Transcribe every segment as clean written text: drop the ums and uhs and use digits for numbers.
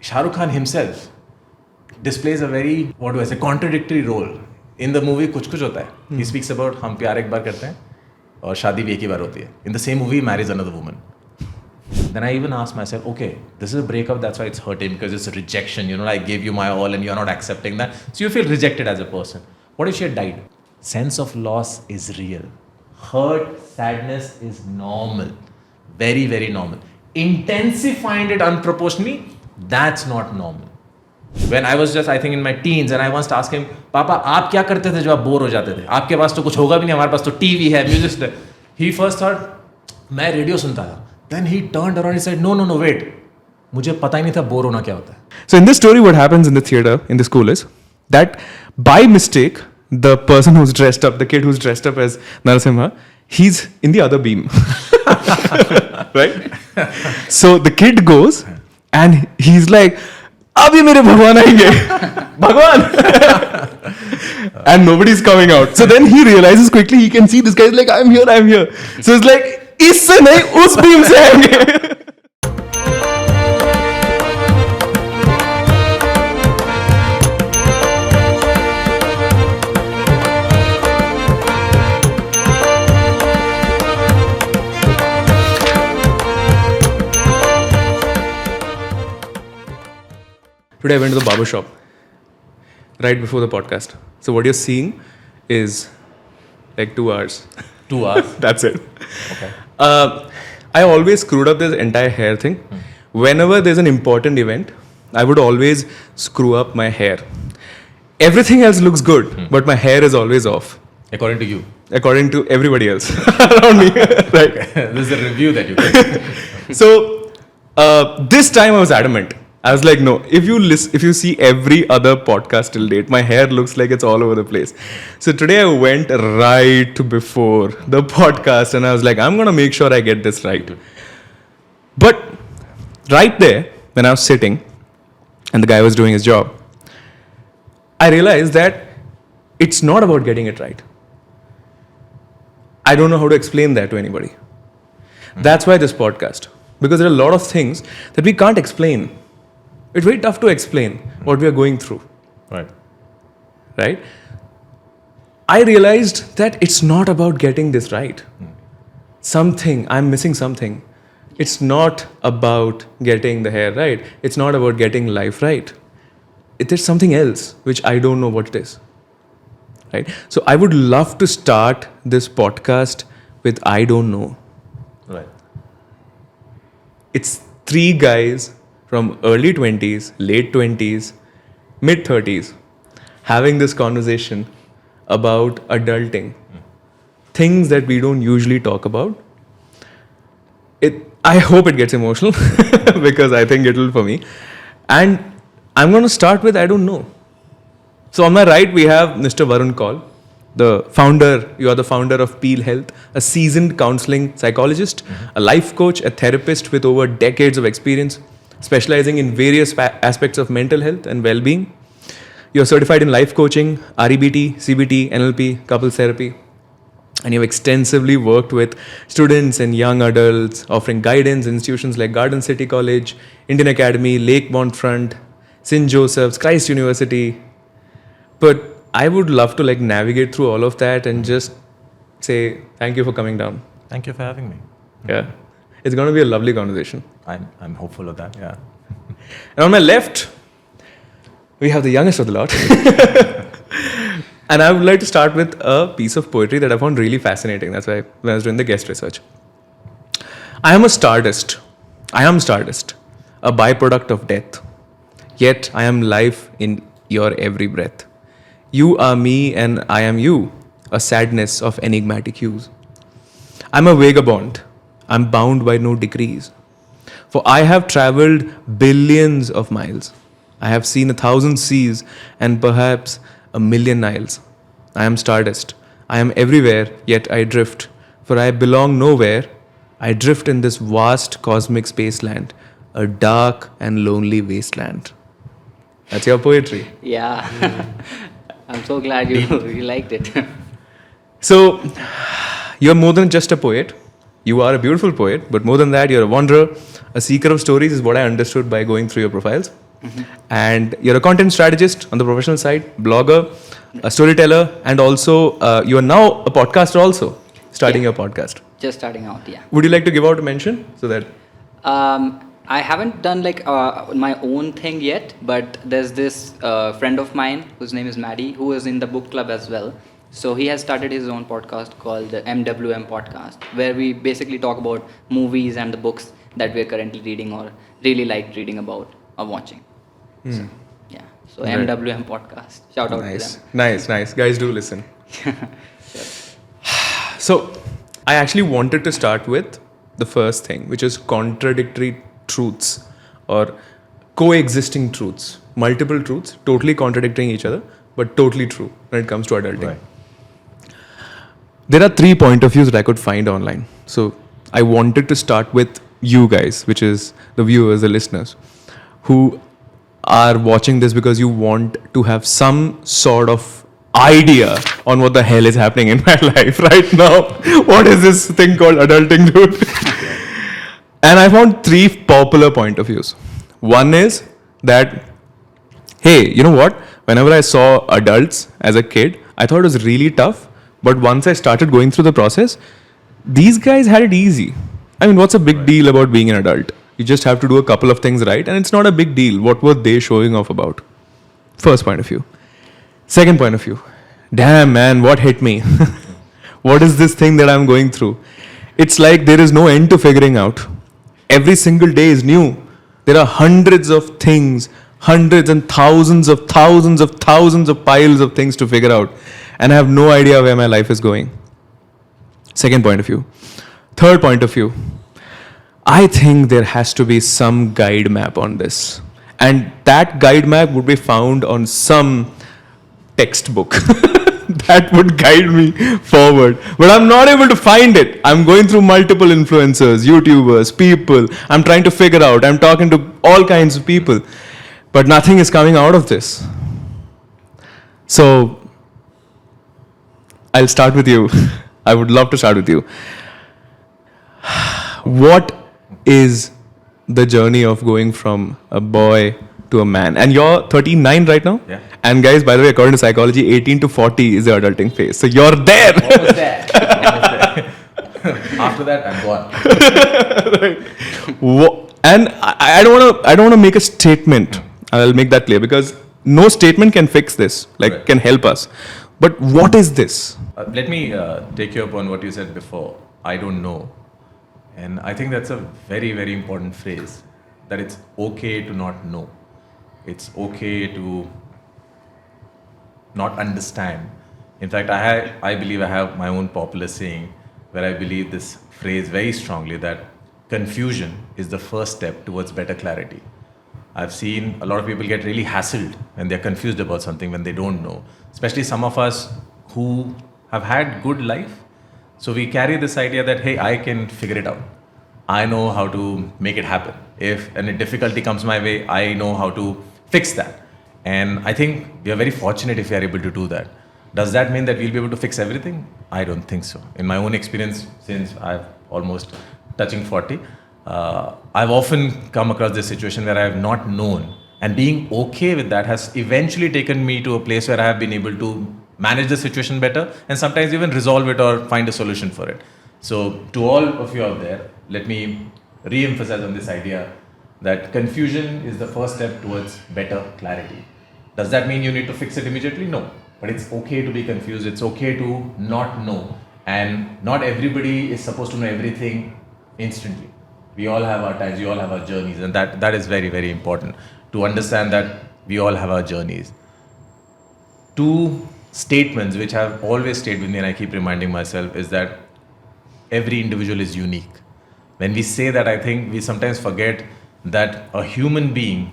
Shah Rukh Khan himself displays a very, what do I say, contradictory role. In the movie कुछ होता है. He speaks about हम प्यार एक बार करते हैं और शादी भी एक ही बार होती है. In the same movie, he marries another woman. Then I even asked myself, okay, this is a breakup, that's why it's hurting, because it's a rejection, I gave you my all and you're not accepting that. So you feel rejected as a person. What if she had died? Sense of loss is real. Hurt, sadness is normal. Very, very normal. Intensifying it unproportionately, that's not normal. When I was just, I think, in my teens, and I once asked him, Papa, आप क्या करते थे जब आप bore हो जाते थे? आपके पास तो कुछ होगा भी नहीं, हमारे पास तो टीवी है, म्यूजिक है. He first thought, मैं रेडियो सुनता था. Then he turned around and said, no, wait. मुझे पता ही नहीं था बोर होना क्या होता है. So in this story, what happens in the theater, in the school is that by mistake, the person who's dressed up, the kid who's dressed up as Narasimha, he's in the other beam. Right? So the kid goes and he's like, Abhi mere Bhagwan aayenge. Bhagwan! And nobody's coming out. So then he realizes quickly, he can see this guy is like, I'm here. So it's like, इससे नहीं उस beam से आएंगे. Today I went to the barber shop right before the podcast. So what you're seeing is like 2 hours. 2 hours? That's it. Okay. I always screwed up this entire hair thing. Whenever there's an important event, I would always screw up my hair. Everything else looks good, but my hair is always off. According to you? According to everybody else around me. Right? This is a review that you get. So, this time I was adamant. I was like, no, if you see every other podcast till date, my hair looks like it's all over the place. So today I went right before the podcast and I was like, I'm going to make sure I get this right. But right there, when I was sitting and the guy was doing his job, I realized that it's not about getting it right. I don't know how to explain that to anybody. That's why this podcast. Because there are a lot of things that we can't explain. It's very tough to explain what we are going through. Right? I realized that it's not about getting this right. I'm missing something. It's not about getting the hair right. It's not about getting life right. There's something else which I don't know what it is. Right? So I would love to start this podcast with I don't know. Right. It's 3 guys from early 20s, late 20s, mid 30s, having this conversation about adulting. Things that we don't usually talk about. I hope it gets emotional because I think it will for me. And I'm going to start with I don't know. So on my right, we have Mr. Varun Kaul, you are the founder of Peel Health, a seasoned counseling psychologist, a life coach, a therapist with over decades of experience, specializing in various aspects of mental health and well-being. You're certified in life coaching, REBT, CBT, NLP, couples therapy, and you've extensively worked with students and young adults, offering guidance in institutions like Garden City College, Indian Academy, Lake Montfront, St. Joseph's, Christ University. But I would love to navigate through all of that and just say thank you for coming down. Thank you for having me. Yeah. It's going to be a lovely conversation. I'm hopeful of that, yeah. And on my left, we have the youngest of the lot. And I would like to start with a piece of poetry that I found really fascinating. That's why when I was doing the guest research. I am stardust, a byproduct of death. Yet I am life in your every breath. You are me and I am you, a sadness of enigmatic hues. I'm a vagabond. I'm bound by no decrees. For I have traveled billions of miles. I have seen 1,000 seas and perhaps 1,000,000 Niles. I am stardust. I am everywhere, yet I drift. For I belong nowhere. I drift in this vast cosmic spaceland, a dark and lonely wasteland. That's your poetry. Yeah. I'm so glad you liked it. So, you're more than just a poet. You are a beautiful poet, but more than that, you're a wanderer, a seeker of stories is what I understood by going through your profiles. And you're a content strategist on the professional side, blogger, a storyteller, and also you are now a podcaster also, starting your podcast. Just starting out, yeah. Would you like to give out a mention so that... I haven't done like my own thing yet, but there's this friend of mine whose name is Maddie, who is in the book club as well. So he has started his own podcast called the MWM Podcast, where we basically talk about movies and the books that we're currently reading or really liked reading about or watching. So, yeah. So Right. MWM Podcast. Shout out to them. Nice. Guys, do listen. So, I actually wanted to start with the first thing, which is contradictory truths or coexisting truths. Multiple truths, totally contradicting each other, but totally true when it comes to adulting. Right. There are 3 point of views that I could find online. So, I wanted to start with you guys, which is the viewers, the listeners, who are watching this because you want to have some sort of idea on what the hell is happening in my life right now. What is this thing called adulting, dude? And I found 3 popular point of views. One is that, hey, you know what? Whenever I saw adults as a kid, I thought it was really tough. But once I started going through the process, these guys had it easy. I mean, what's a big deal about being an adult? You just have to do a couple of things right, and it's not a big deal. What were they showing off about? First point of view. Second point of view. Damn, man, what hit me? What is this thing that I'm going through? It's like there is no end to figuring out. Every single day is new. There are hundreds of things, hundreds and thousands of piles of things to figure out. And I have no idea where my life is going. Second point of view. Third point of view. I think there has to be some guide map on this. And that guide map would be found on some textbook that would guide me forward. But I'm not able to find it. I'm going through multiple influencers, YouTubers, people. I'm trying to figure out. I'm talking to all kinds of people. But nothing is coming out of this. So, I'll start with you. I would love to start with you. What is the journey of going from a boy to a man? And you're 39 right now? Yeah. And guys, by the way, according to psychology, 18 to 40 is the adulting phase. So you're there. Almost there. After that, I'm gone. And I don't want to make a statement. I'll make that clear because no statement can fix this, Right. can help us. But what is this? Let me take you up on what you said before. I don't know. And I think that's a very, very important phrase. That it's okay to not know. It's okay to not understand. In fact, I believe I have my own popular saying where I believe this phrase very strongly that confusion is the first step towards better clarity. I've seen a lot of people get really hassled when they're confused about something when they don't know. Especially some of us who have had good life. So we carry this idea that, hey, I can figure it out. I know how to make it happen. If any difficulty comes my way, I know how to fix that. And I think we are very fortunate if we are able to do that. Does that mean that we'll be able to fix everything? I don't think so. In my own experience, since I've almost touching 40, I've often come across this situation where I have not known. And being okay with that has eventually taken me to a place where I have been able to manage the situation better and sometimes even resolve it or find a solution for it. So to all of you out there, let me re-emphasize on this idea that confusion is the first step towards better clarity. Does that mean you need to fix it immediately? No. But it's okay to be confused. It's okay to not know. And not everybody is supposed to know everything instantly. We all have our times, we all have our journeys. And that is very, very important to understand that we all have our journeys. 2 statements which have always stayed with me and I keep reminding myself is that every individual is unique. When we say that, I think we sometimes forget that a human being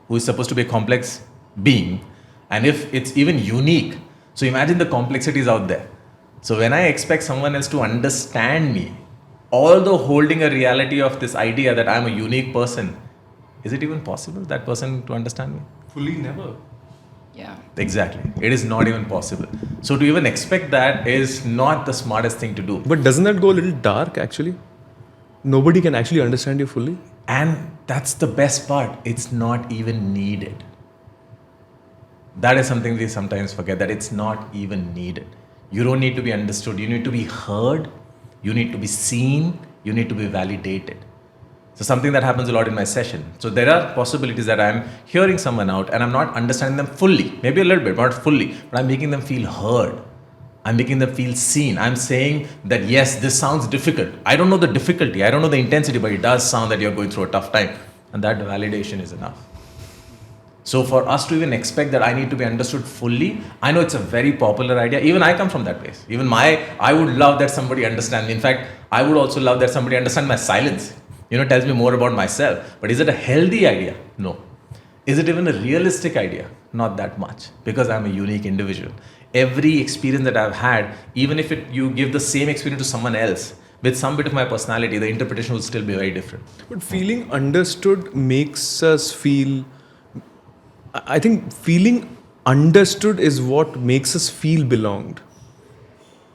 who is supposed to be a complex being, and if it's even unique, so imagine the complexities out there. So when I expect someone else to understand me, although holding a reality of this idea that I'm a unique person, is it even possible that person to understand me? Fully never. Yeah. Exactly. It is not even possible. So to even expect that is not the smartest thing to do. But doesn't that go a little dark actually? Nobody can actually understand you fully. And that's the best part. It's not even needed. That is something we sometimes forget, that it's not even needed. You don't need to be understood. You need to be heard. You need to be seen. You need to be validated. So something that happens a lot in my session. So there are possibilities that I'm hearing someone out and I'm not understanding them fully. Maybe a little bit, not fully. But I'm making them feel heard. I'm making them feel seen. I'm saying that, yes, this sounds difficult. I don't know the difficulty. I don't know the intensity, but it does sound that you're going through a tough time. And that validation is enough. So for us to even expect that I need to be understood fully, I know it's a very popular idea. Even I come from that place. I would love that somebody understand me. In fact, I would also love that somebody understand my silence. Tells me more about myself. But is it a healthy idea? No. Is it even a realistic idea? Not that much. Because I'm a unique individual. Every experience that I've had, even if you give the same experience to someone else, with some bit of my personality, the interpretation will still be very different. But feeling understood makes us feel... I think feeling understood is what makes us feel belonged.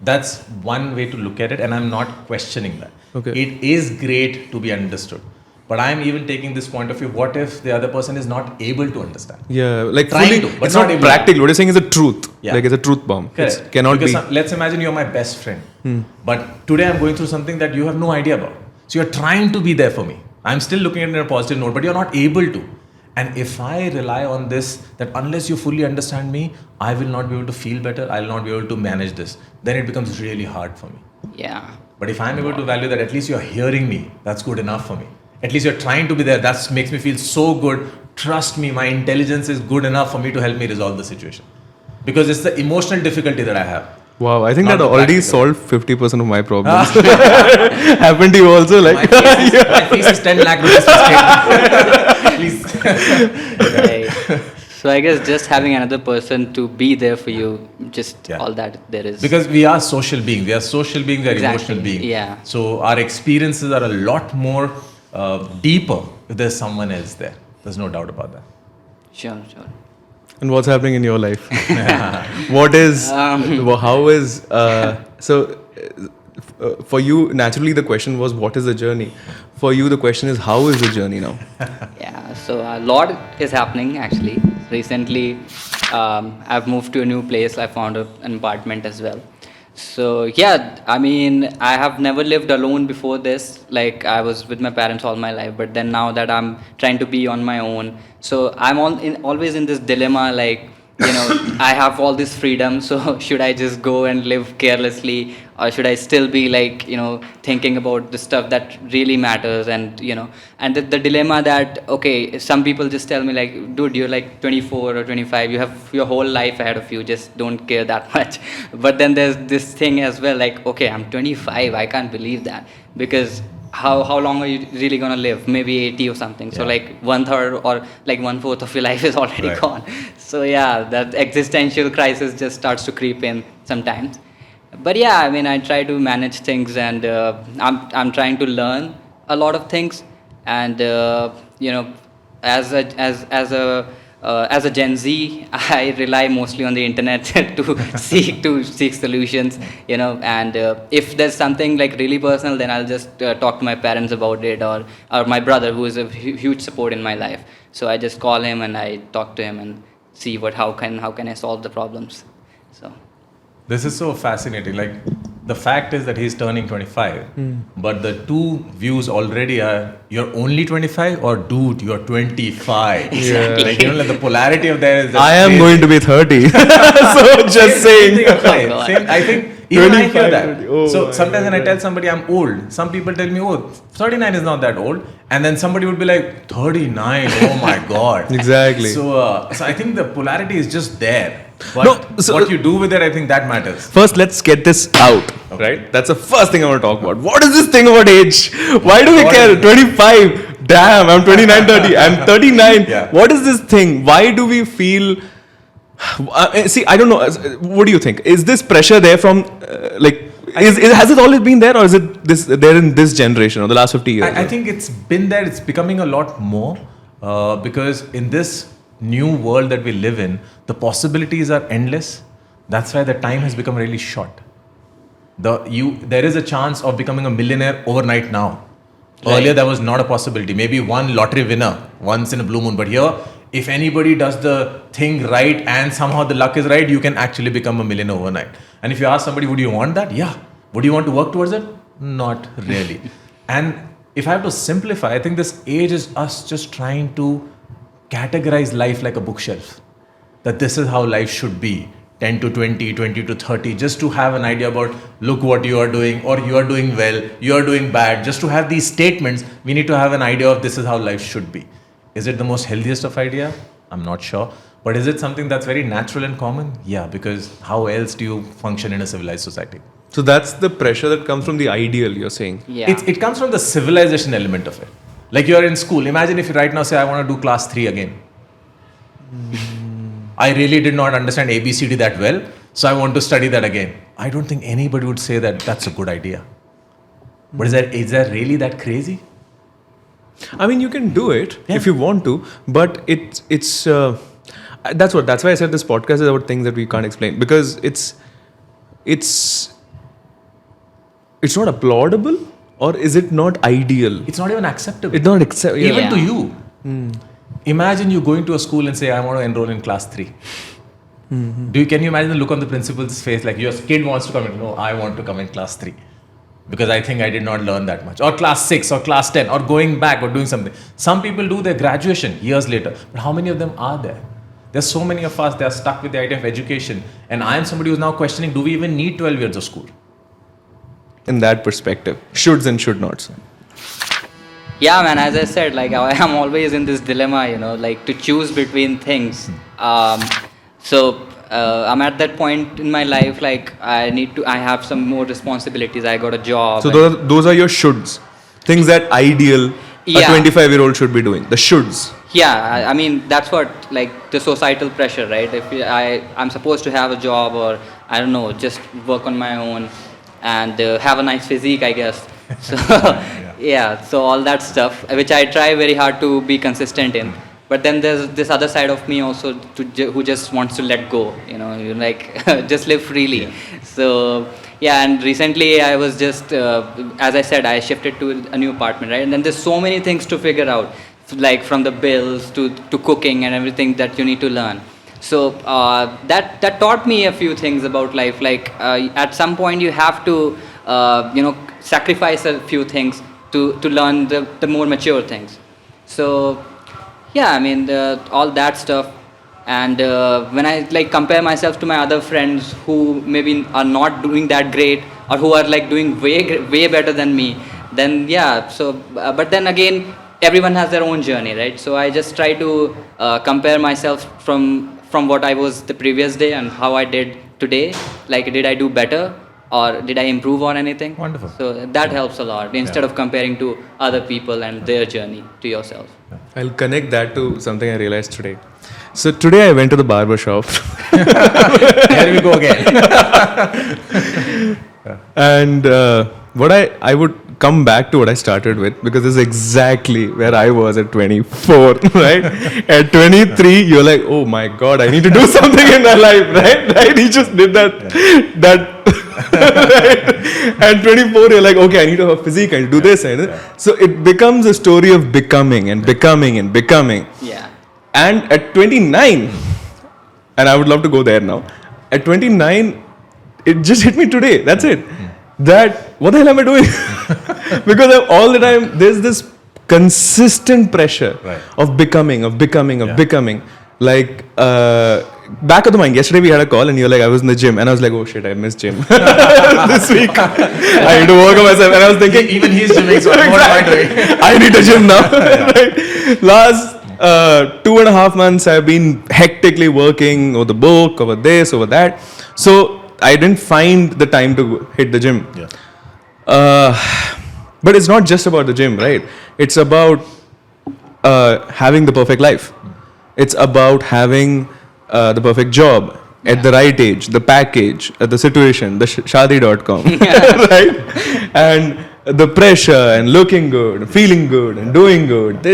That's one way to look at it, and I'm not questioning that. Okay. It is great to be understood. But I'm even taking this point of view, what if the other person is not able to understand? Yeah, like Trying fully, to, but it's not not able practical. What you're saying is a truth. Yeah. Like it's a truth bomb. Correct. It cannot because be. Let's imagine you're my best friend. But today I'm going through something that you have no idea about. So you're trying to be there for me. I'm still looking at it in a positive note, but you're not able to. And if I rely on this, that unless you fully understand me, I will not be able to feel better, I will not be able to manage this, then it becomes really hard for me. Yeah. But if I'm able to value that at least you're hearing me, that's good enough for me. At least you're trying to be there, that makes me feel so good. Trust me, my intelligence is good enough for me to help me resolve the situation. Because it's the emotional difficulty that I have. Wow, I think Not that the already practical. solved 50% of my problems. Happened to you also? Like, My fees is 10 lakh rupees per state. Please. Right. So I guess just having another person to be there for you, just Yeah. all that there is. Because we are social beings. We are social beings, we are Exactly. emotional beings. Yeah. So our experiences are a lot more deeper if there's someone else there. There's no doubt about that. Sure. and what's happening in your life? What is, how is, for you, naturally the question was, what is the journey? For you, the question is, how is the journey now? Yeah, so a lot is happening actually. Recently, I've moved to a new place. I found an apartment as well. So yeah, I mean, I have never lived alone before this. Like I was with my parents all my life, but then now that I'm trying to be on my own, so I'm always in this dilemma. Like, you know, I have all this freedom, so should I just go and live carelessly, or should I still be like, you know, thinking about the stuff that really matters? And you know, and the dilemma that, okay, some people just tell me like, dude, you're like 24 or 25, you have your whole life ahead of you, just don't care that much. But then there's this thing as well, like, okay, I'm 25, I can't believe that, because how long are you really gonna live? Maybe 80 or something. So like 1/3 or like 1/4 of your life is already gone. So yeah, that existential crisis just starts to creep in sometimes. But yeah, I mean, I try to manage things, and I'm trying to learn a lot of things, and you know, as a Gen Z, I rely mostly on the internet to seek solutions, you know. And if there's something like really personal, then I'll just talk to my parents about it, or my brother, who is a huge support in my life. So I just call him and I talk to him and see how can I solve the problems. So This is so fascinating. Like, the fact is that he's turning 25, but the two views already are, you're only 25, or dude, you're 25. Exactly. Like, you know, like the polarity of there is just I am crazy. going to be 30. So just saying. Same thing applies. God. Same, I think even I hear 25, that. 30. Oh So my sometimes when I God. tell somebody I'm old, some people tell me, oh, 39 is not that old. And then somebody would be like, 39, oh my God. Exactly. So I think the polarity is just there. But No, so- what you do with it, I think that matters. First, let's get this out. Okay. Right? That's the first thing I want to talk about. What is this thing about age? Why do we What care? is it? 25. Damn, I'm 29, 30. I'm 39. Yeah. What is this thing? Why do we feel... see, I don't know. What do you think? Is this pressure there from, has it always been there, or is it there in this generation or the last 50 years? I think it's been there. It's becoming a lot more because in this new world that we live in, the possibilities are endless. That's why the time has become really short. There is a chance of becoming a millionaire overnight now. Earlier, there was not a possibility. Maybe one lottery winner once in a blue moon. But here, if anybody does the thing right and somehow the luck is right, you can actually become a millionaire overnight. And if you ask somebody, would you want that? Yeah. Would you want to work towards it? Not really. And if I have to simplify, I think this age is us just trying to categorize life like a bookshelf. That this is how life should be. 10 to 20, 20 to 30, just to have an idea about look what you are doing, or you are doing well, you are doing bad. Just to have these statements, we need to have an idea of this is how life should be. Is it the most healthiest of idea? I'm not sure. But is it something that's very natural and common? Yeah, because how else do you function in a civilized society? So that's the pressure that comes from the ideal, you're saying. Yeah. It comes from the civilization element of it. Like you're in school. Imagine if you right now say, I want to do class 3 again. I really did not understand ABCD that well, so I want to study that again. I don't think anybody would say that that's a good idea. But is that really that crazy? I mean, you can do it if you want to, but it's that's why I said this podcast is about things that we can't explain, because it's not applaudable, or is it not ideal? It's not even acceptable. It's not acceptable. Even to you. Imagine you going to a school and say, I want to enroll in class 3. Can you imagine the look on the principal's face, like your kid wants to come in? No, I want to come in class 3 because I think I did not learn that much. Or class 6 or class 10 or going back or doing something. Some people do their graduation years later, but how many of them are there? There's so many of us, they are stuck with the idea of education. And I am somebody who's now questioning, do we even need 12 years of school? In that perspective, shoulds and should nots. Yeah, man, as I said, like I am always in this dilemma, like to choose between things. So I'm at that point in my life, like I have some more responsibilities. I got a job. So those are your shoulds. Things that ideal a 25-year-old should be doing. The shoulds. Yeah, I mean, that's what, like the societal pressure, right? If I'm supposed to have a job, or I don't know, just work on my own and have a nice physique, I guess. So so all that stuff, which I try very hard to be consistent in. But then there's this other side of me also who just wants to let go, like just live freely. So and recently I was just, as I said, I shifted to a new apartment, right? And then there's so many things to figure out, like from the bills to cooking and everything that you need to learn. So that taught me a few things about life. Like at some point you have to sacrifice a few things to learn the more mature things. So I mean all that stuff. And when I like compare myself to my other friends who maybe are not doing that great, or who are like doing way better than me, then but then again, everyone has their own journey, right? So I just try to compare myself from what I was the previous day and how I did today. Like, did I do better, or did I improve on anything? Wonderful. So that helps a lot, instead of comparing to other people and their journey to yourself. I'll connect that to something I realized today. So today I went to the barber shop. Here we go again. And what I would come back to what I started with, because this is exactly where I was at 24, right? At 23, you're like, oh my God, I need to do something in my life, right? He just did that. Right? At 24, you're like, okay, I need to have a physique, I need to do this. So it becomes a story of becoming and becoming and becoming. Yeah. And at 29, and I would love to go there now, at 29, it just hit me today. That's it. What the hell am I doing? Because all the time, there's this consistent pressure of becoming. Like, back of the mind, yesterday we had a call and you're like, I was in the gym. And I was like, oh shit, I missed gym. This week, I need to work on myself. And I was thinking, even he's gymming, so what am I doing? I need a gym now. Right? Last 2.5 months, I've been hectically working over the book, over this, over that. So I didn't find the time to hit the gym. But it's not just about the gym, right? It's about having the perfect life. It's about having the perfect job at the right age, the package, the situation, the shadi.com, right? And the pressure and looking good, feeling good and doing good.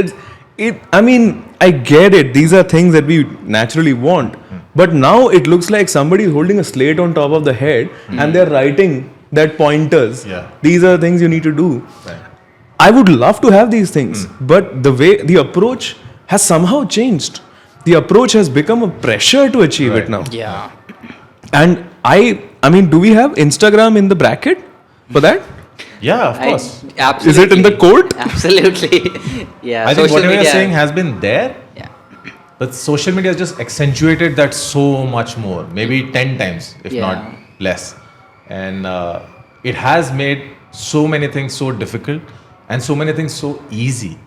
I get it. These are things that we naturally want. But now it looks like somebody is holding a slate on top of the head and they're writing that pointers. These are things you need to do. I would love to have these things, but the approach has somehow changed. The approach has become a pressure to achieve it now. Yeah. And I mean, do we have Instagram in the bracket for that? Yeah, of course. Absolutely. Is it in the code? Absolutely. Yeah. I think social whatever you're media- saying has been there, Yeah. but social media has just accentuated that so much more, maybe 10 times, if Yeah. not less. And it has made so many things so difficult and so many things so easy.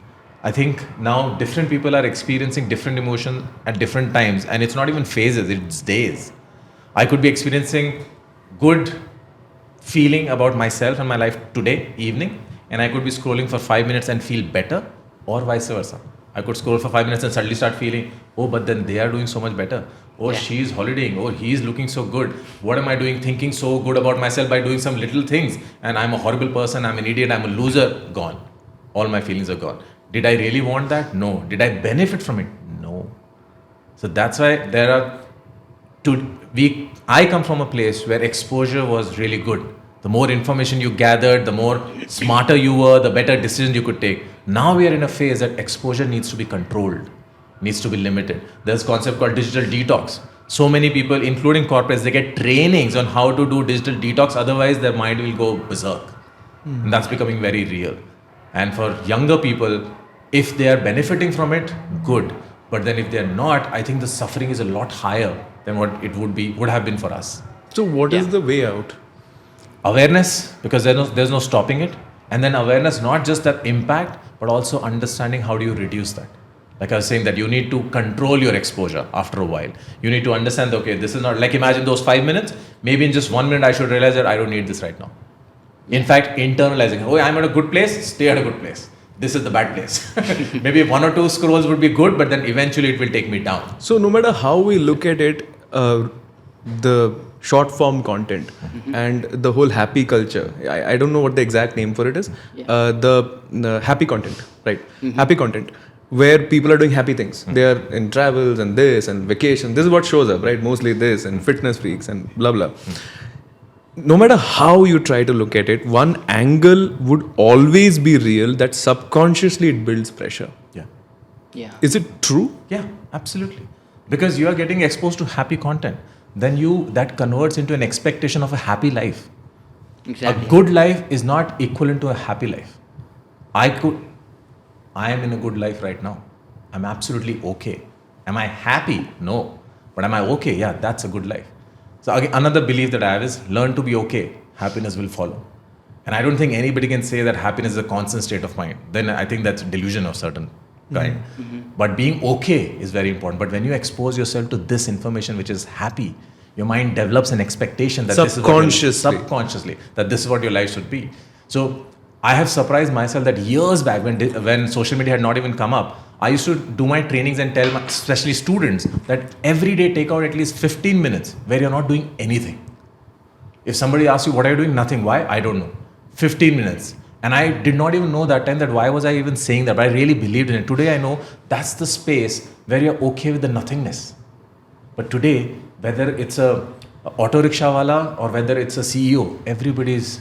I think now different people are experiencing different emotions at different times, and it's not even phases, it's days. I could be experiencing good feeling about myself and my life today evening, and I could be scrolling for 5 minutes and feel better, or vice versa. I could scroll for 5 minutes and suddenly start feeling, oh, but then they are doing so much better. Oh, Yeah. she's holidaying. Oh, he's looking so good. What am I doing? Thinking so good about myself by doing some little things, and I'm a horrible person. I'm an idiot. I'm a loser. Gone. All my feelings are gone. Did I really want that? No. Did I benefit from it? No. So that's why there are I come from a place where exposure was really good. The more information you gathered, the more smarter you were, the better decisions you could take. Now we are in a phase that exposure needs to be controlled, needs to be limited. There's a concept called digital detox. So many people, including corporates, they get trainings on how to do digital detox, otherwise their mind will go berserk. And that's becoming very real. And for younger people, if they are benefiting from it, good. But then if they are not, I think the suffering is a lot higher than what it would have been for us. So what is Yeah. the way out? Awareness, because there's no stopping it. And then awareness, not just that impact, but also understanding how do you reduce that. Like I was saying, that you need to control your exposure after a while. You need to understand, okay, this is not, like imagine those 5 minutes, maybe in just 1 minute I should realize that I don't need this right now. In fact, internalizing, oh, I'm at a good place, stay at a good place. This is the bad place. Maybe 1 or 2 scrolls would be good, but then eventually it will take me down. So no matter how we look at it, the short form content and the whole happy culture, I don't know what the exact name for it is, Yeah. the happy content, right? Happy content, where people are doing happy things. They are in travels and this and vacation. This is what shows up, right? Mostly this and fitness freaks and blah, blah. No matter how you try to look at it, one angle would always be real that subconsciously it builds pressure. Yeah. Yeah. Is it true? Yeah, absolutely. Because you are getting exposed to happy content, then that converts into an expectation of a happy life. Exactly. A good life is not equivalent to a happy life. I am in a good life right now. I'm absolutely okay. Am I happy? No. But am I okay? Yeah, that's a good life. So again, another belief that I have is learn to be okay. Happiness will follow. And I don't think anybody can say that happiness is a constant state of mind. Then I think that's a delusion of certain kind. But being okay is very important. But when you expose yourself to this information which is happy, your mind develops an expectation that subconsciously that this is what your life should be. So I have surprised myself that years back when social media had not even come up, I used to do my trainings and tell especially students that every day take out at least 15 minutes where you're not doing anything. If somebody asks you, what are you doing? Nothing. Why? I don't know. 15 minutes. And I did not even know that time that why was I even saying that, but I really believed in it. Today I know that's the space where you're okay with the nothingness. But today, whether it's a auto rickshaw wala or whether it's a CEO, everybody's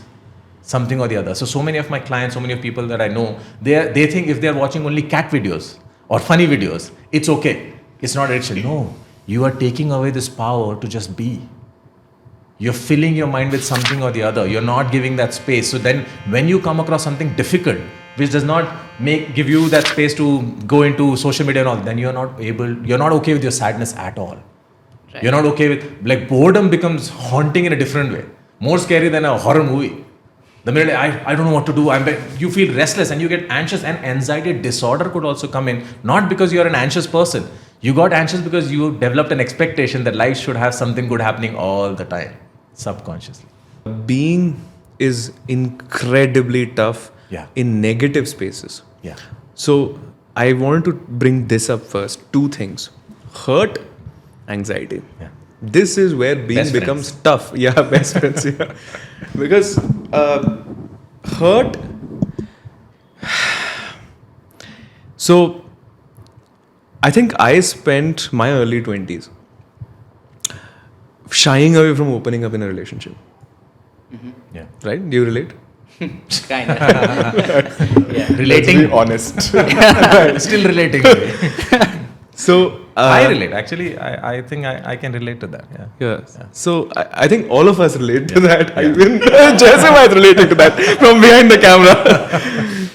something or the other. So many of my clients, so many of people that I know, they think if they're watching only cat videos or funny videos, it's okay. It's not addiction. No, you are taking away this power to just be. You're filling your mind with something or the other. You're not giving that space. So then when you come across something difficult, which does not give you that space to go into social media and all, then you're not okay with your sadness at all. Right. You're not okay with, like, boredom becomes haunting in a different way. More scary than a horror movie. The minute I don't know what to do, you feel restless and you get anxious, and anxiety disorder could also come in. Not because you're an anxious person. You got anxious because you developed an expectation that life should have something good happening all the time. Subconsciously. Being is incredibly tough in negative spaces. Yeah. So I want to bring this up first. 2 things. Hurt, anxiety. Yeah. This is where being Best becomes tough. Yeah, best friends. Yeah. Because hurt. So I think I spent my early 20s shying away from opening up in a relationship. Yeah. Right? Do you relate? Kind of. Yeah. Relating. Let's be honest. Still relating. So I relate. Actually, I think I can relate to that. Yeah. Yeah. So I think all of us relate to that. Even Jasim is relating to that from behind the camera.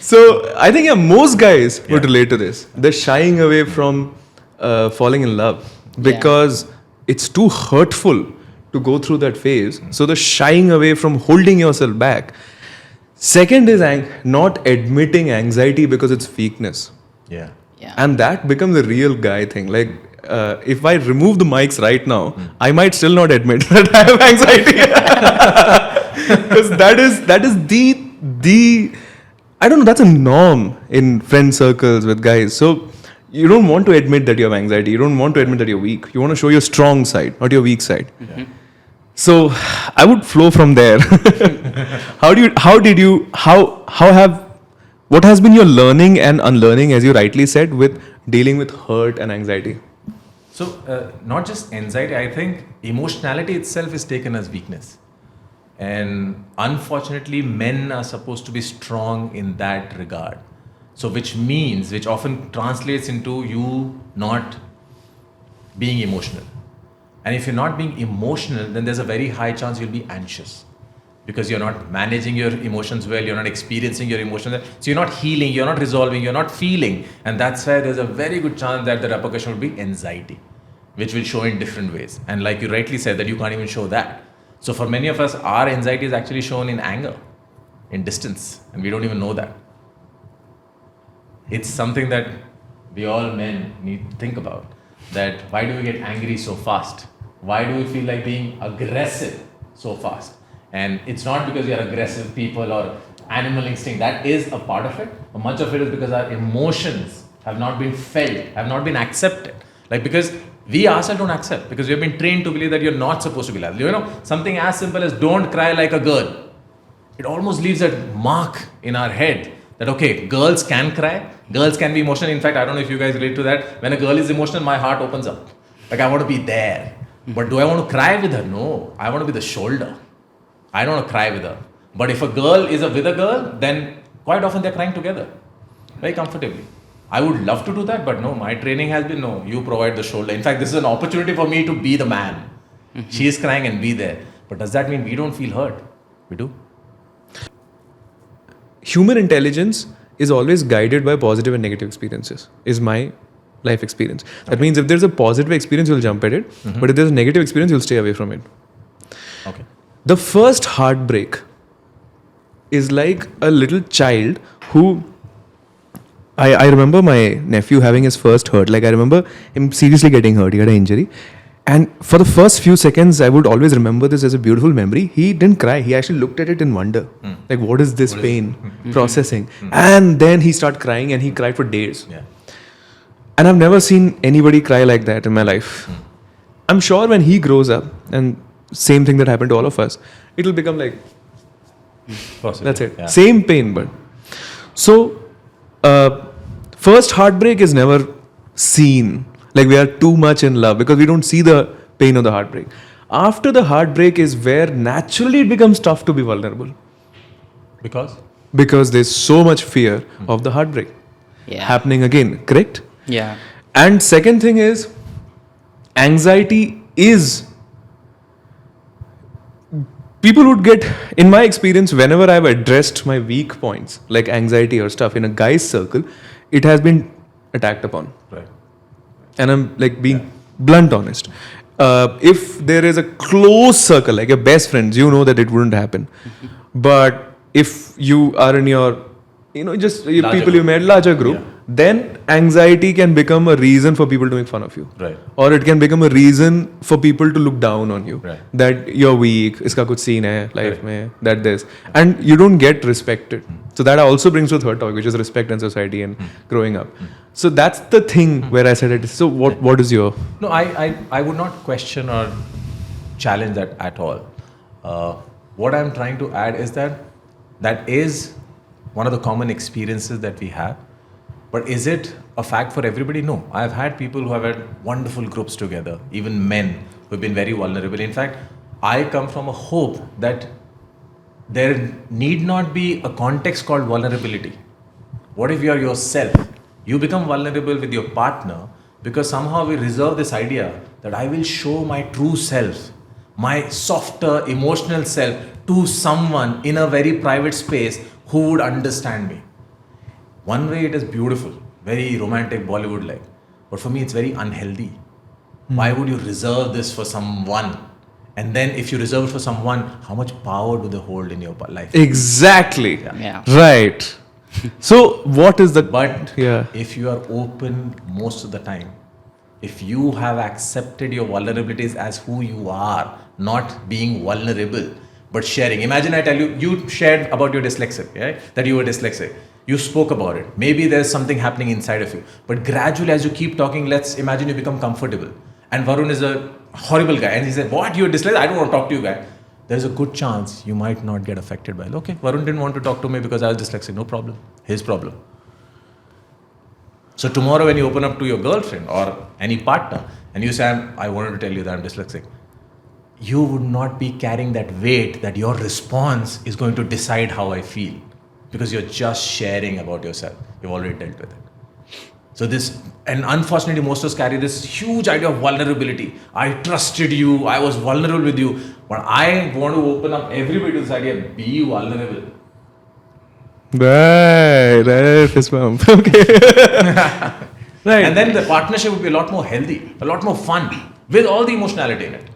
So I think most guys would relate to this. They're shying away from falling in love because it's too hurtful to go through that phase. So they're shying away from holding yourself back. Second is not admitting anxiety because it's weakness. Yeah. Yeah. And that becomes a real guy thing. Like, if I remove the mics right now, I might still not admit that I have anxiety. Because that is the I don't know, that's a norm in friend circles with guys. So you don't want to admit that you have anxiety. You don't want to admit that you're weak. You want to show your strong side, not your weak side. Mm-hmm. So I would flow from there. What has been your learning and unlearning, as you rightly said, with dealing with hurt and anxiety? So, not just anxiety, I think emotionality itself is taken as weakness. And unfortunately, men are supposed to be strong in that regard. So, which often translates into you not being emotional. And if you're not being emotional, then there's a very high chance you'll be anxious. Because you're not managing your emotions well, you're not experiencing your emotions well. So you're not healing, you're not resolving, you're not feeling. And that's why there's a very good chance that the repercussion will be anxiety, which will show in different ways. And like you rightly said, that you can't even show that. So for many of us, our anxiety is actually shown in anger, in distance, and we don't even know that. It's something that we all men need to think about. That why do we get angry so fast? Why do we feel like being aggressive so fast? And it's not because we are aggressive people or animal instinct. That is a part of it. But much of it is because our emotions have not been felt, have not been accepted. Like because we ourselves don't accept. Because we have been trained to believe that you're not supposed to be like. You know, something as simple as don't cry like a girl. It almost leaves a mark in our head that okay, girls can cry, girls can be emotional. In fact, I don't know if you guys relate to that. When a girl is emotional, my heart opens up. Like I want to be there. But do I want to cry with her? No. I want to be the shoulder. I don't want to cry with her. But if a girl is with a girl, then quite often they're crying together. Very comfortably. I would love to do that, but no, my training has been no, you provide the shoulder. In fact, this is an opportunity for me to be the man. She is crying and be there. But does that mean we don't feel hurt? We do. Human intelligence is always guided by positive and negative experiences, is my life experience. That means if there's a positive experience, you'll jump at it. But if there's a negative experience, you'll stay away from it. Okay. The first heartbreak is like a little child who... I remember my nephew having his first hurt. Like I remember him seriously getting hurt. He had an injury. And for the first few seconds, I would always remember this as a beautiful memory. He didn't cry. He actually looked at it in wonder. Like, what is this pain? Processing. And then he started crying and he cried for days. Yeah. And I've never seen anybody cry like that in my life. I'm sure when he grows up, and same thing that happened to all of us, it'll become like, Possibly. that's it. Yeah. Same pain, but. So, first heartbreak is never seen. Like we are too much in love because we don't see the pain of the heartbreak. After the heartbreak is where naturally it becomes tough to be vulnerable. Because? Because there's so much fear of the heartbreak happening again, correct? Yeah. And second thing is, anxiety is... People would get, in my experience, whenever I've addressed my weak points, like anxiety or stuff, in a guy's circle, it has been attacked upon. Right. And I'm like being blunt honest. If there is a close circle, like your best friends, you know that it wouldn't happen. But if you are in your, just your Larger people you group. met, larger group, then anxiety can become a reason for people to make fun of you. Right. Or it can become a reason for people to look down on you. Right. That you're weak, iska kuch scene hai life mein, that this. And you don't get respected. So that also brings to third topic, which is respect in society and growing up. So that's the thing where I said it. So what is your... No, I would not question or challenge that at all. What I'm trying to add is that is one of the common experiences that we have. But is it a fact for everybody? No. I've had people who have had wonderful groups together, even men who have been very vulnerable. In fact, I come from a hope that there need not be a context called vulnerability. What if you are yourself? You become vulnerable with your partner because somehow we reserve this idea that I will show my true self, my softer emotional self to someone in a very private space who would understand me. One way it is beautiful, very romantic, Bollywood like. But for me, it's very unhealthy. Why would you reserve this for someone? And then if you reserve it for someone, how much power do they hold in your life? Exactly. Yeah. Right. So what is the... But Yeah. if you are open most of the time, if you have accepted your vulnerabilities as who you are, not being vulnerable, but sharing. Imagine I tell you, you shared about your dyslexia, right? That you were dyslexic. You spoke about it. Maybe there's something happening inside of you. But gradually, as you keep talking, let's imagine you become comfortable. And Varun is a horrible guy. And he said, what, you're dyslexic? I don't want to talk to you, guy. There's a good chance you might not get affected by it. Okay, Varun didn't want to talk to me because I was dyslexic. No problem. His problem. So tomorrow when you open up to your girlfriend or any partner and you say, I wanted to tell you that I'm dyslexic, you would not be carrying that weight that your response is going to decide how I feel, because you're just sharing about yourself. You've already dealt with it. So this, and unfortunately most of us carry this huge idea of vulnerability. I trusted you, I was vulnerable with you, but I want to open up everybody to this idea, be vulnerable. Right, fist bump. Okay. Right. And then the partnership would be a lot more healthy, a lot more fun, with all the emotionality in it.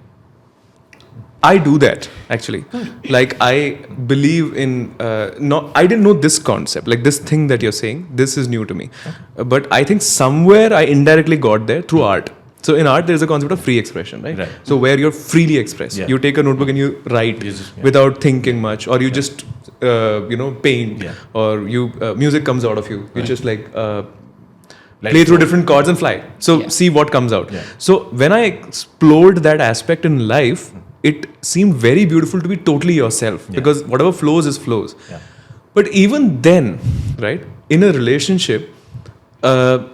I do that actually. Like I believe in I didn't know this concept, like this thing that you're saying. This is new to me, but I think somewhere I indirectly got there through art. So in art, there's a concept of free expression, right? So where you're freely expressed. Yeah. You take a notebook and you write without thinking much, or you just paint, or you music comes out of you. You just like play through different chords and fly. So see what comes out. Yeah. So when I explored that aspect in life, it seemed very beautiful to be totally yourself, because whatever flows is flows. Yeah. But even then, right, in a relationship, there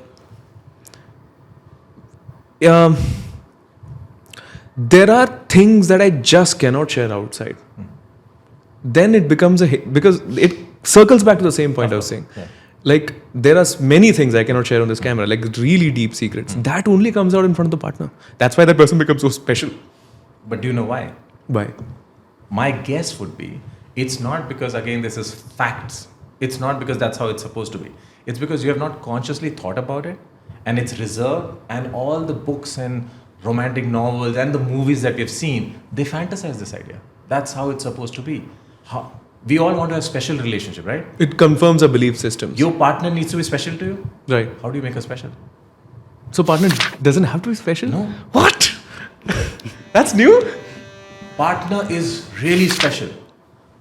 are things that I just cannot share outside. Then it becomes because it circles back to the same point I was saying. Yeah. Like there are many things I cannot share on this camera, like really deep secrets. That only comes out in front of the partner. That's why that person becomes so special. But do you know why? Why? My guess would be, it's not because, again, this is facts. It's not because that's how it's supposed to be. It's because you have not consciously thought about it, and it's reserved, and all the books and romantic novels and the movies that we've seen, they fantasize this idea. That's how it's supposed to be. We all want to have a special relationship, right? It confirms our belief systems. Your partner needs to be special to you. Right. How do you make her special? So partner doesn't have to be special? No. What? That's new? Partner is really special.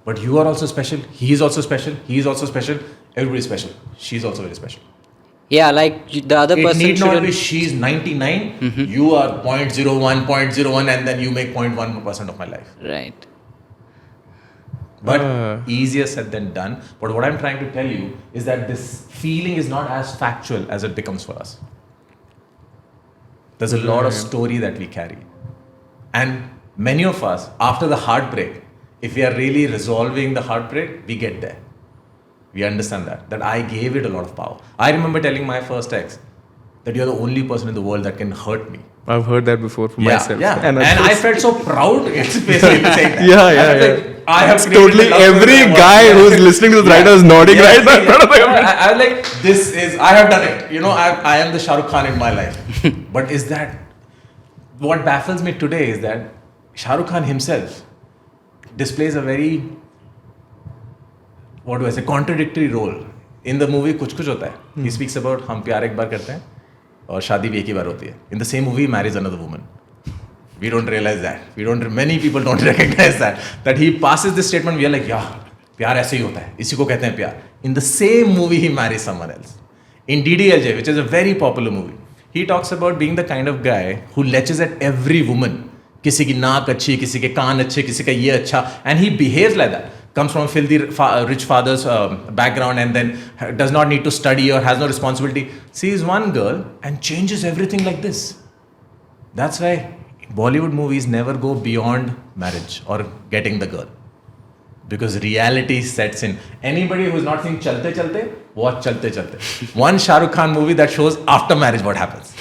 But you are also special. He is also special. He is also special. Everybody is special. She's also very special. Yeah, like the other It person need not shouldn't. be she's 99, you are 0.01, and then you make 0.1% of my life. Right. But easier said than done. But what I'm trying to tell you is that this feeling is not as factual as it becomes for us. There's a lot of story that we carry. And many of us, after the heartbreak, if we are really resolving the heartbreak, we get there. We understand that I gave it a lot of power. I remember telling my first ex that you're the only person in the world that can hurt me. I've heard that before from myself. Yeah. And I felt so proud. It's basically saying that. Yeah. I have It's created totally the love every story I guy want. who's listening to this writer is nodding right now in front of the camera. I was like, I have done it. You know, I am the Shah Rukh Khan in my life. But is that, what baffles me today is that Shah Rukh Khan himself displays a very, contradictory role. In the movie Kuch Kuch Hota Hai, he speaks about हम प्यार एक बार करते हैं और शादी भी एक ही बार होती है. In the same movie, he marries another woman. We don't realize that. Many people don't recognize that he passes this statement. We are like, yeah, प्यार ऐसे ही होता है. इसी को कहते हैं प्यार. In the same movie, he marries someone else. In DDLJ, which is a very popular movie, he talks about being the kind of guy who latches at every woman. किसी की नाक अच्छी, किसी के कान अच्छे, किसी का ये अच्छा, and he behaves like that. Comes from a filthy rich father's background, and then does not need to study or has no responsibility. Sees one girl and changes everything like this. That's why Bollywood movies never go beyond marriage or getting the girl. because reality sets in. Anybody who's not seen Chalte Chalte, watch Chalte Chalte. One Shah Rukh Khan movie that shows after marriage what happens.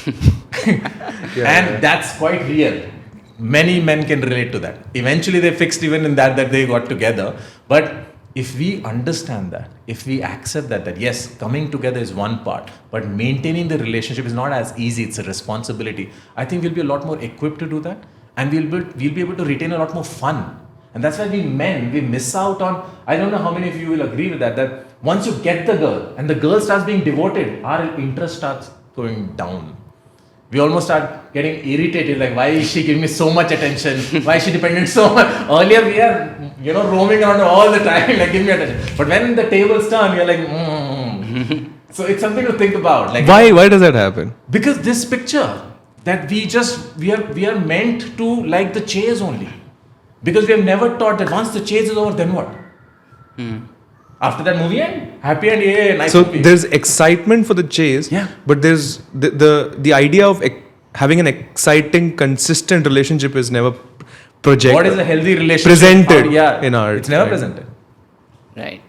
And that's quite real. Many men can relate to that. Eventually they fixed even in that they got together. But if we understand that, if we accept that yes, coming together is one part, but maintaining the relationship is not as easy, it's a responsibility. I think we'll be a lot more equipped to do that, and we'll be able to retain a lot more fun. And that's why we miss out on, I don't know how many of you will agree with that once you get the girl, and the girl starts being devoted, our interest starts going down. We almost start getting irritated, like, why is she giving me so much attention? Why is she dependent so much? Earlier we are, roaming around all the time, like, give me attention. But when the tables turn, you're like, So it's something to think about. Like, why does that happen? Because this picture, that we are meant to like the chase only. Because we have never taught that once the chase is over, then what? After that movie end, happy end, yeah, nice. So there's excitement for the chase, but there's the idea of having an exciting, consistent relationship is never projected. What is a healthy relationship? Presented in art. It's never presented. Right.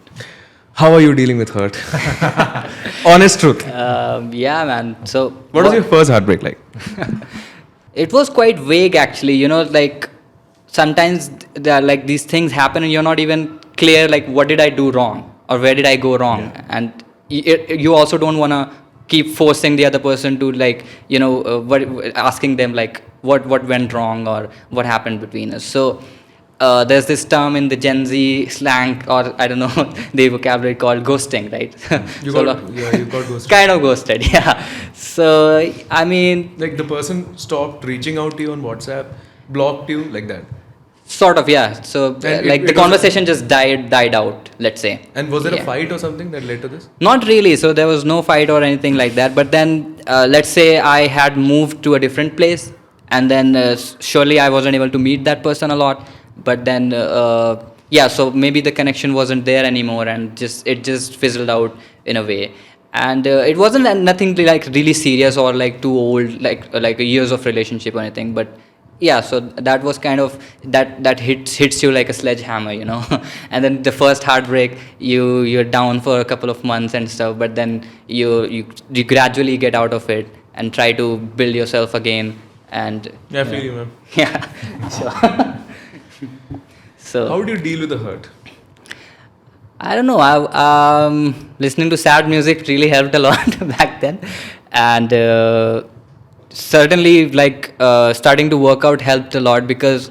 How are you dealing with hurt? Honest truth. Yeah, man. So what was your first heartbreak like? It was quite vague, actually. Like sometimes there are like these things happen and you're not even clear, like, what did I do wrong or where did I go wrong? And you also don't want to keep forcing the other person to, like, asking them like what went wrong or what happened between us. So there's this term in the Gen Z slang, or I don't know, the vocabulary called ghosting, right? You got ghosted. Kind of ghosted, yeah. So I mean, like the person stopped reaching out to you on WhatsApp, blocked you, like that. Sort of, yeah. So the conversation just died out, let's say. And was there a fight or something that led to this? Not really. So there was no fight or anything like that. But then, let's say I had moved to a different place, and then surely I wasn't able to meet that person a lot. But then, so maybe the connection wasn't there anymore, and it just fizzled out in a way. And it wasn't nothing like really serious or like too old, like years of relationship or anything. But yeah, so that was kind of that hits you like a sledgehammer, And then the first heartbreak, you're down for a couple of months and stuff, but then you gradually get out of it and try to build yourself again. And I feel you, man. Yeah, sure. So how do you deal with the hurt? I don't know. Listening to sad music really helped a lot back then, and certainly, like, starting to work out helped a lot because,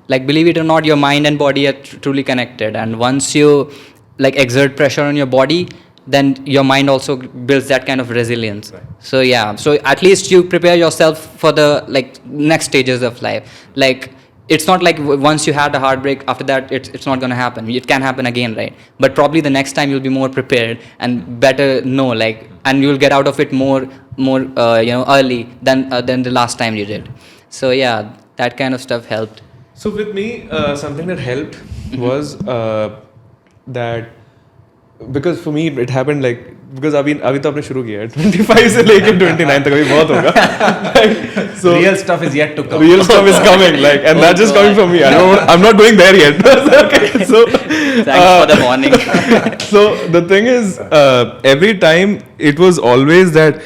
like, believe it or not, your mind and body are truly connected. And once you, like, exert pressure on your body, then your mind also builds that kind of resilience. Right. So, yeah. So, at least you prepare yourself for the, like, next stages of life. Like, it's not like once you had a heartbreak, after that, it's not going to happen. It can happen again, right? But probably the next time you'll be more prepared and better know, like, and you'll get out of it more early than the last time you did. So yeah, that kind of stuff helped. So with me, something that helped was that, because for me it happened like, because अभी तो आपने शुरू किया है 25 से लेके 29 तक अभी बहुत होगा. So real stuff is yet to come. Real stuff is coming, like, and that's just coming from me. I'm not going there yet. Okay, so thanks for the warning. So the thing is, every time it was always that,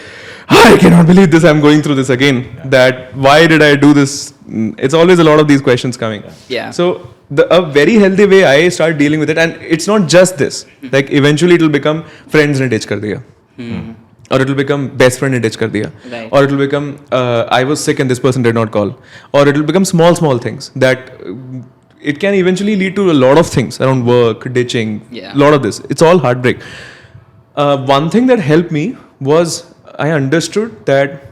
I cannot believe this, I'm going through this again. That why did I do this? It's always a lot of these questions coming. Yeah. So a very healthy way I start dealing with it, and it's not just this. Like, eventually it will become friends ne ditch kar diya. Or it will become best friend ne ditch kar diya. Right. Or it will become I was sick and this person did not call. Or it will become small things that it can eventually lead to a lot of things around work, ditching, a lot of this. It's all heartbreak. One thing that helped me was I understood that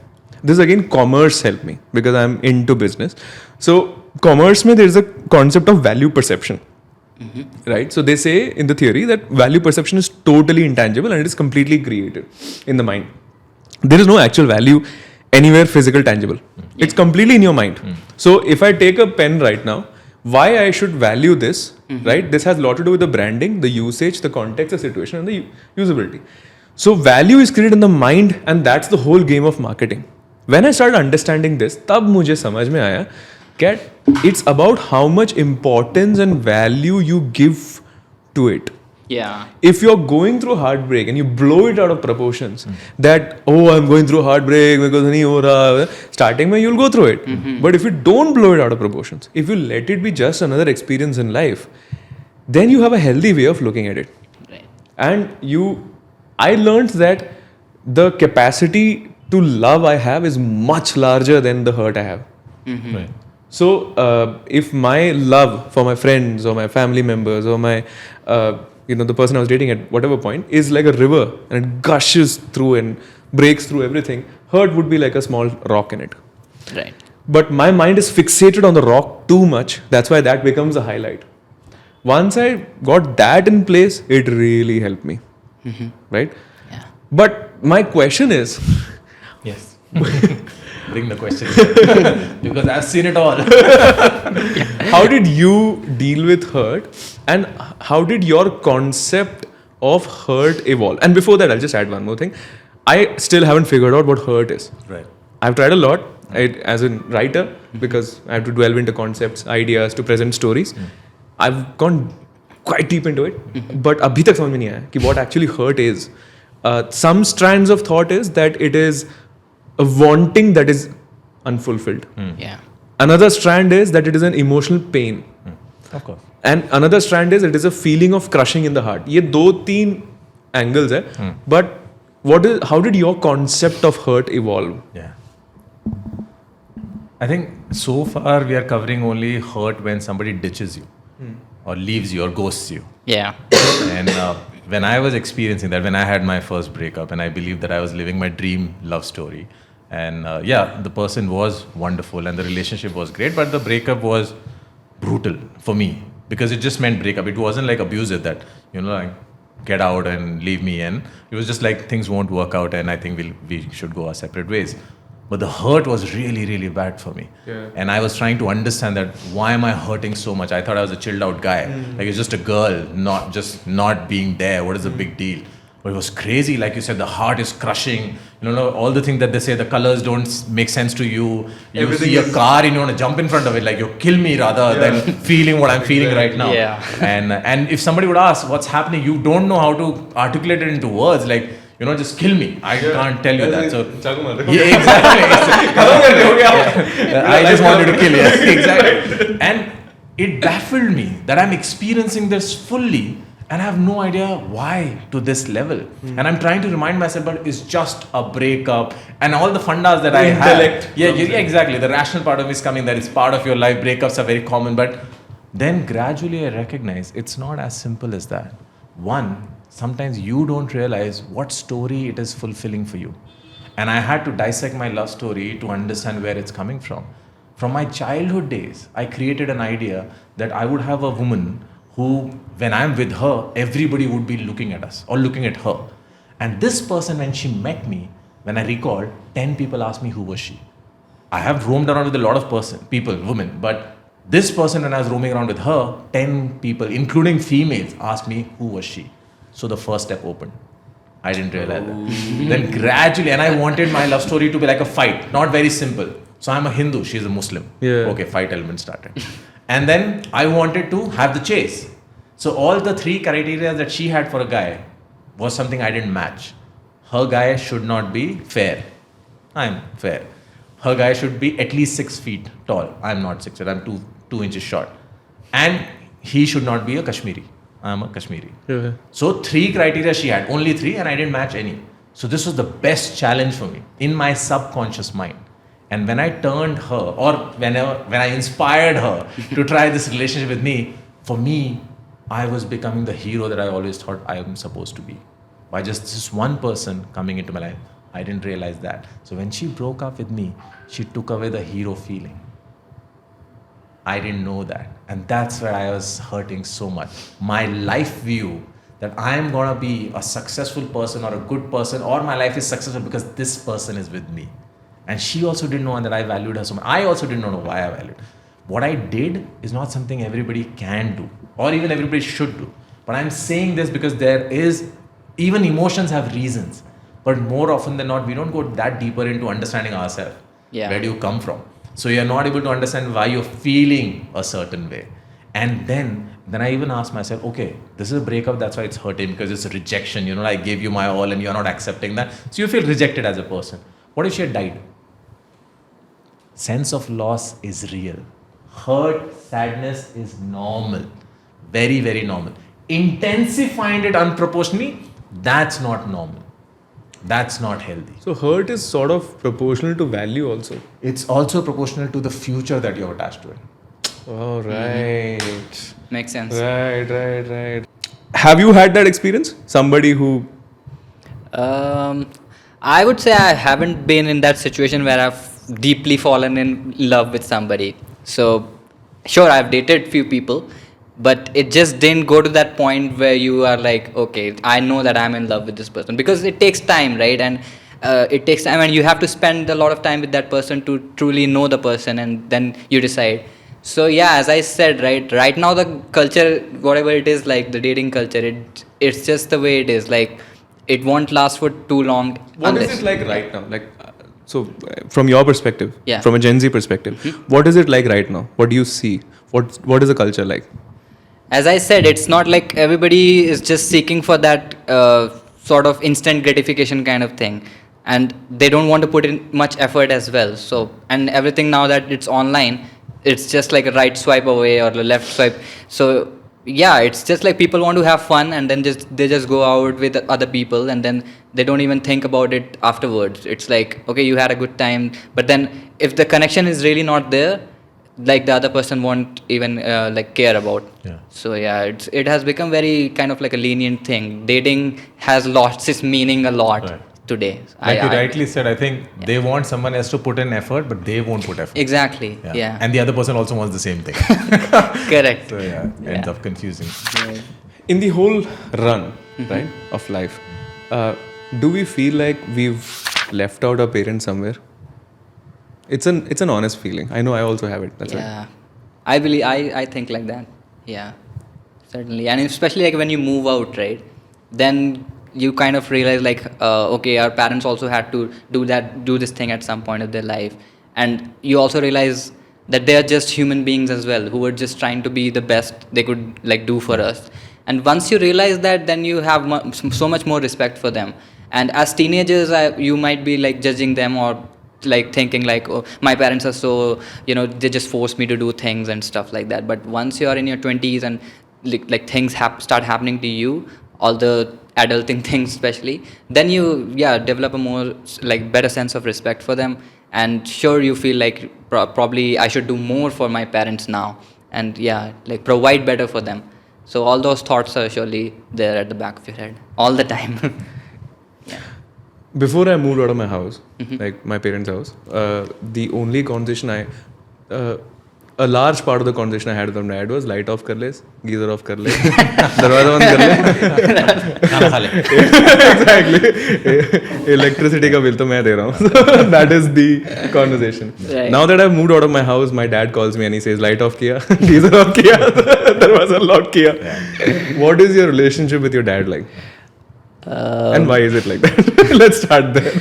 this, again, commerce helped me because I'm into business. So commerce mein there is a concept of value perception, right? So they say in the theory that value perception is totally intangible and it is completely created in the mind. There is no actual value anywhere physical, tangible. It's completely in your mind. So if I take a pen right now, why I should value this, right? This has a lot to do with the branding, the usage, the context, the situation, and the usability. So value is created in the mind, and that's the whole game of marketing. When I started understanding this, तब मुझे समझ में आया it's about how much importance and value you give to it. Yeah. If you're going through heartbreak and you blow it out of proportions, that, oh, I'm going through heartbreak because nahi ho raha, starting mein you'll go through it. But if you don't blow it out of proportions, if you let it be just another experience in life, then you have a healthy way of looking at it. Right. And I learned that the capacity to love I have is much larger than the hurt I have. Right. So if my love for my friends or my family members or my the person I was dating at whatever point is like a river and it gushes through and breaks through everything, hurt would be like a small rock in it. Right. But my mind is fixated on the rock too much. That's why that becomes a highlight. Once I got that in place, it really helped me. Right? Yeah. But my question is, Yes. Bring the question. Because I've seen it all. how did you deal with hurt and how did your concept of hurt evolve? And before that, I'll just add one more thing. I still haven't figured out what hurt is. Right. I've tried a lot as a writer because I have to delve into concepts, ideas to present stories. I've gone quite deep into it, but abhi tak samajh mein nahi aaya ki what actually hurt is. Some strands of thought is that it is a wanting that is unfulfilled. Yeah. Another strand is that it is an emotional pain. Of course. And another strand is it is a feeling of crushing in the heart. ये 2-3 angles है. But how did your concept of hurt evolve? Yeah. I think so far we are covering only hurt when somebody ditches you or leaves you or ghosts you. Yeah. And when I was experiencing that, when I had my first breakup and I believed that I was living my dream love story, and the person was wonderful and the relationship was great, but the breakup was brutal for me because it just meant breakup. It wasn't like abusive that, like get out and leave me in. It was just like things won't work out and I think we should go our separate ways. But the hurt was really, really bad for me. Yeah. And I was trying to understand that why am I hurting so much? I thought I was a chilled out guy. Like it's just a girl, not being there. What is the big deal? But it was crazy. Like you said, the heart is crushing. All the things that they say, the colors don't make sense to you. You Everything see a car and you want to jump in front of it. Like you kill me rather than feeling what I'm feeling right now. Yeah. And if somebody would ask what's happening, you don't know how to articulate it into words. Like, just kill me. I can't tell you that. So yeah, exactly. I just wanted to kill you. Exactly. And it baffled me that I'm experiencing this fully and I have no idea why to this level. And I'm trying to remind myself, but it's just a breakup and all the fundas that I have. Yeah, exactly. The rational part of me is coming that it's part of your life. Breakups are very common, but then gradually I recognize it's not as simple as that. One, sometimes you don't realize what story it is fulfilling for you. And I had to dissect my love story to understand where it's coming from. From my childhood days, I created an idea that I would have a woman who, when I'm with her, everybody would be looking at us or looking at her. And this person, when she met me, when I recalled, 10 people asked me who was she. I have roamed around with a lot of people, women, but this person, when I was roaming around with her, 10 people, including females, asked me who was she. So the first step opened. I didn't realize that. Then gradually, and I wanted my love story to be like a fight, not very simple. So I'm a Hindu, she's a Muslim. Yeah. Okay, fight element started. And then I wanted to have the chase. So all the 3 criteria that she had for a guy was something I didn't match. Her guy should not be fair. I'm fair. Her guy should be at least 6 feet tall. I'm not 6 feet, I'm 2 inches short. And he should not be a Kashmiri. I'm a Kashmiri. Yeah. So 3 criteria she had, only 3, and I didn't match any. So this was the best challenge for me in my subconscious mind. And when I turned her, or when I inspired her to try this relationship with me, for me, I was becoming the hero that I always thought I am supposed to be. By just this one person coming into my life, I didn't realize that. So when she broke up with me, she took away the hero feeling. I didn't know that. And that's where I was hurting so much. My life view that I am going to be a successful person or a good person, or my life is successful because this person is with me. And she also didn't know that I valued her so much. I also didn't know why I valued. What I did is not something everybody can do, or even everybody should do. But I'm saying this because even emotions have reasons. But more often than not, we don't go that deeper into understanding ourselves. Yeah. Where do you come from? So you're not able to understand why you're feeling a certain way. And then I even ask myself, okay, this is a breakup, that's why it's hurting, because it's a rejection. You know, I gave you my all and you're not accepting that. So you feel rejected as a person. What if she had died? Sense of loss is real. Hurt, sadness is normal. Very, very normal. Intensifying it unproportionately, that's not normal. That's not healthy. So hurt is sort of proportional to value also. It's also proportional to the future that you're attached to it. Oh, right. Makes sense. Right. Have you had that experience? Somebody who... I would say I haven't been in that situation where I've deeply fallen in love with somebody. So, sure, I've dated few people, but it just didn't go to that point where you are like, okay, I know that I'm in love with this person, because it takes time, right? And it takes time, and you have to spend a lot of time with that person to truly know the person, and then you decide. So yeah, as I said, right now the culture, whatever it is, like the dating culture, it's just the way it is. Like, it won't last for too long. What is it like right now? Like, from your perspective, Yeah. from a Gen Z perspective, what is it like right now? What do you see? What is the culture like? As I said, it's not like everybody is just seeking for that sort of instant gratification kind of thing, and they don't want to put in much effort as well. So, and everything now that it's online, it's just like a right swipe away or a left swipe. So yeah, it's just like people want to have fun, and then they just go out with other people, and then they don't even think about it afterwards. It's like, okay, you had a good time, but then if the connection is really not there, like the other person won't even like care about. Yeah. So yeah, it has become very kind of like a lenient thing. Dating has lost its meaning a lot today. Like you rightly said, I think they want someone else to put in effort, but they won't put effort. Exactly. Yeah. And the other person also wants the same thing. Correct. So yeah, ends up confusing. In the whole run, right, of life, do we feel like we've left out our parents somewhere? It's an honest feeling. I know I also have it. That's Yeah. I think like that. Yeah. Certainly. And especially like when you move out, right? Then you kind of realize like, okay, our parents also had to do this thing at some point of their life. And you also realize that they are just human beings as well, who were just trying to be the best they could like do for us. And once you realize that, then you have so much more respect for them. And as teenagers, you might be like judging them, or like thinking like, oh, my parents are so, they just force me to do things and stuff like that. But once you are in your 20s and like things start happening to you, all the adulting things especially, then you develop a more like better sense of respect for them. And sure, you feel like probably I should do more for my parents now, and like provide better for them. So all those thoughts are surely there at the back of your head all the time. Before I moved out of my house, like my parents' house, the only conversation a large part of the conversation I had with my dad was light off kar le, geyser off kar le, darwaza band kar le. Exactly. Electricity ka bill to main de raha hu. That is the conversation. Right. Now that I've moved out of my house, my dad calls me and he says, light off kiya, geyser off kiya, darwaza lock kiya. What is your relationship with your dad like? And why is it like that? Let's start there.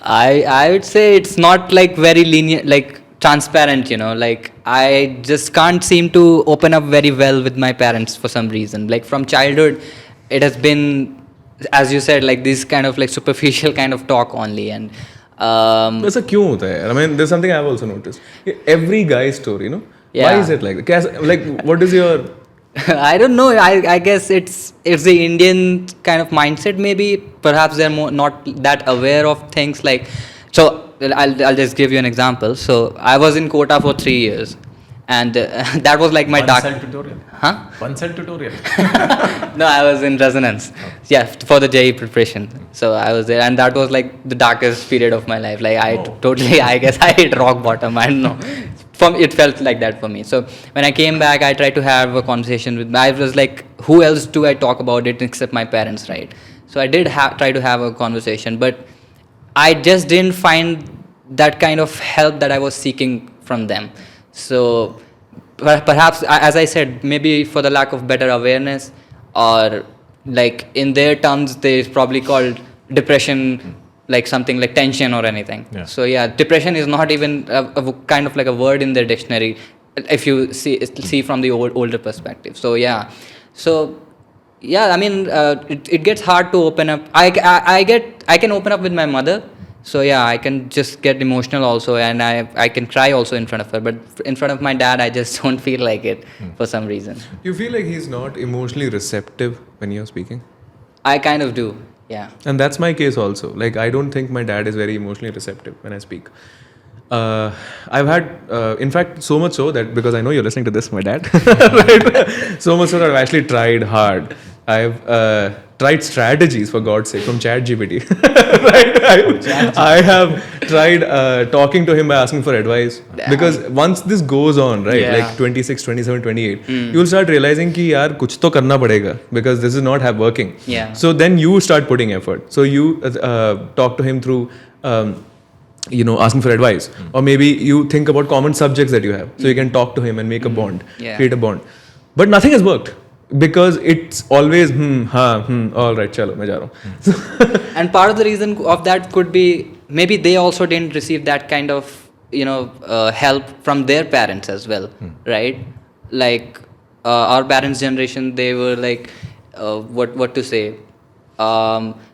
I would say it's not like very lenient, like transparent, like I just can't seem to open up very well with my parents for some reason. Like from childhood, it has been, as you said, like this kind of like superficial kind of talk only. And ऐसा क्यों होता है? I mean, there's something I've also noticed. Every guy's story, Why Yeah. is it like that? Like, what is your... I don't know. I guess it's the Indian kind of mindset. Maybe perhaps they're not that aware of things. Like, so I'll just give you an example. So I was in Kota for 3 years, and that was like my dark. One cell tutorial. Huh? One cell tutorial. No, I was in resonance. Yeah, for the JEE preparation. So I was there, and that was like the darkest period of my life. Like I guess I hit rock bottom. I don't know. It felt like that for me. So when I came back, I tried to have a conversation with. I was like, who else do I talk about it except my parents, right? So I did try to have a conversation, but I just didn't find that kind of help that I was seeking from them. So perhaps, as I said, maybe for the lack of better awareness, or like in their terms, they probably called depression like something like tension or anything. Yeah. So yeah, depression is not even a kind of like a word in their dictionary if you see from the older perspective. So yeah, so yeah, I mean it gets hard to open up. I can open up with my mother. So yeah, I can just get emotional also, and I can cry also in front of her. But in front of my dad, I just don't feel like it for some reason. You feel like he's not emotionally receptive when you're speaking? I kind of do. Yeah. And that's my case also. Like, I don't think my dad is very emotionally receptive when I speak. I've had, in fact, so much so that, because I know you're listening to this, my dad, right? So much so that I've actually tried hard. I've tried strategies, for God's sake, from ChatGPT. Right? I have tried talking to him by asking for advice. Because once this goes on, right, Yeah. like 26, 27, 28, you'll start realizing कि यार कुछ तो करना पड़ेगा, because this is not working. Yeah. So then you start putting effort. So you talk to him through asking for advice, or maybe you think about common subjects that you have, so you can talk to him and make a bond, create a bond. But nothing has worked, because it's always all right, chalo, main ja raha hu. And part of the reason of that could be maybe they also didn't receive that kind of help from their parents as well, right? Like our parents' generation, they were like what to say,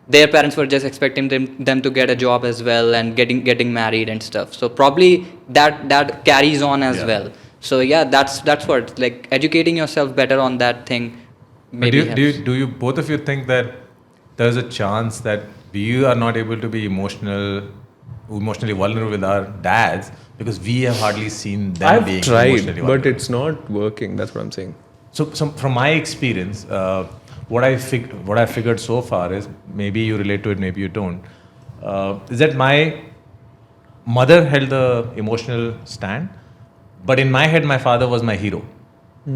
their parents were just expecting them to get a job as well and getting married and stuff. So probably that carries on as well. So yeah, that's what, like, educating yourself better on that thing. Maybe do you both of you think that there's a chance that we are not able to be emotionally vulnerable with our dads because we have hardly seen them being I've tried, emotionally vulnerable? but it's not working. That's what I'm saying. So from my experience, what I figured so far is, maybe you relate to it, maybe you don't, is that my mother held the emotional stand, but in my head, my father was my hero,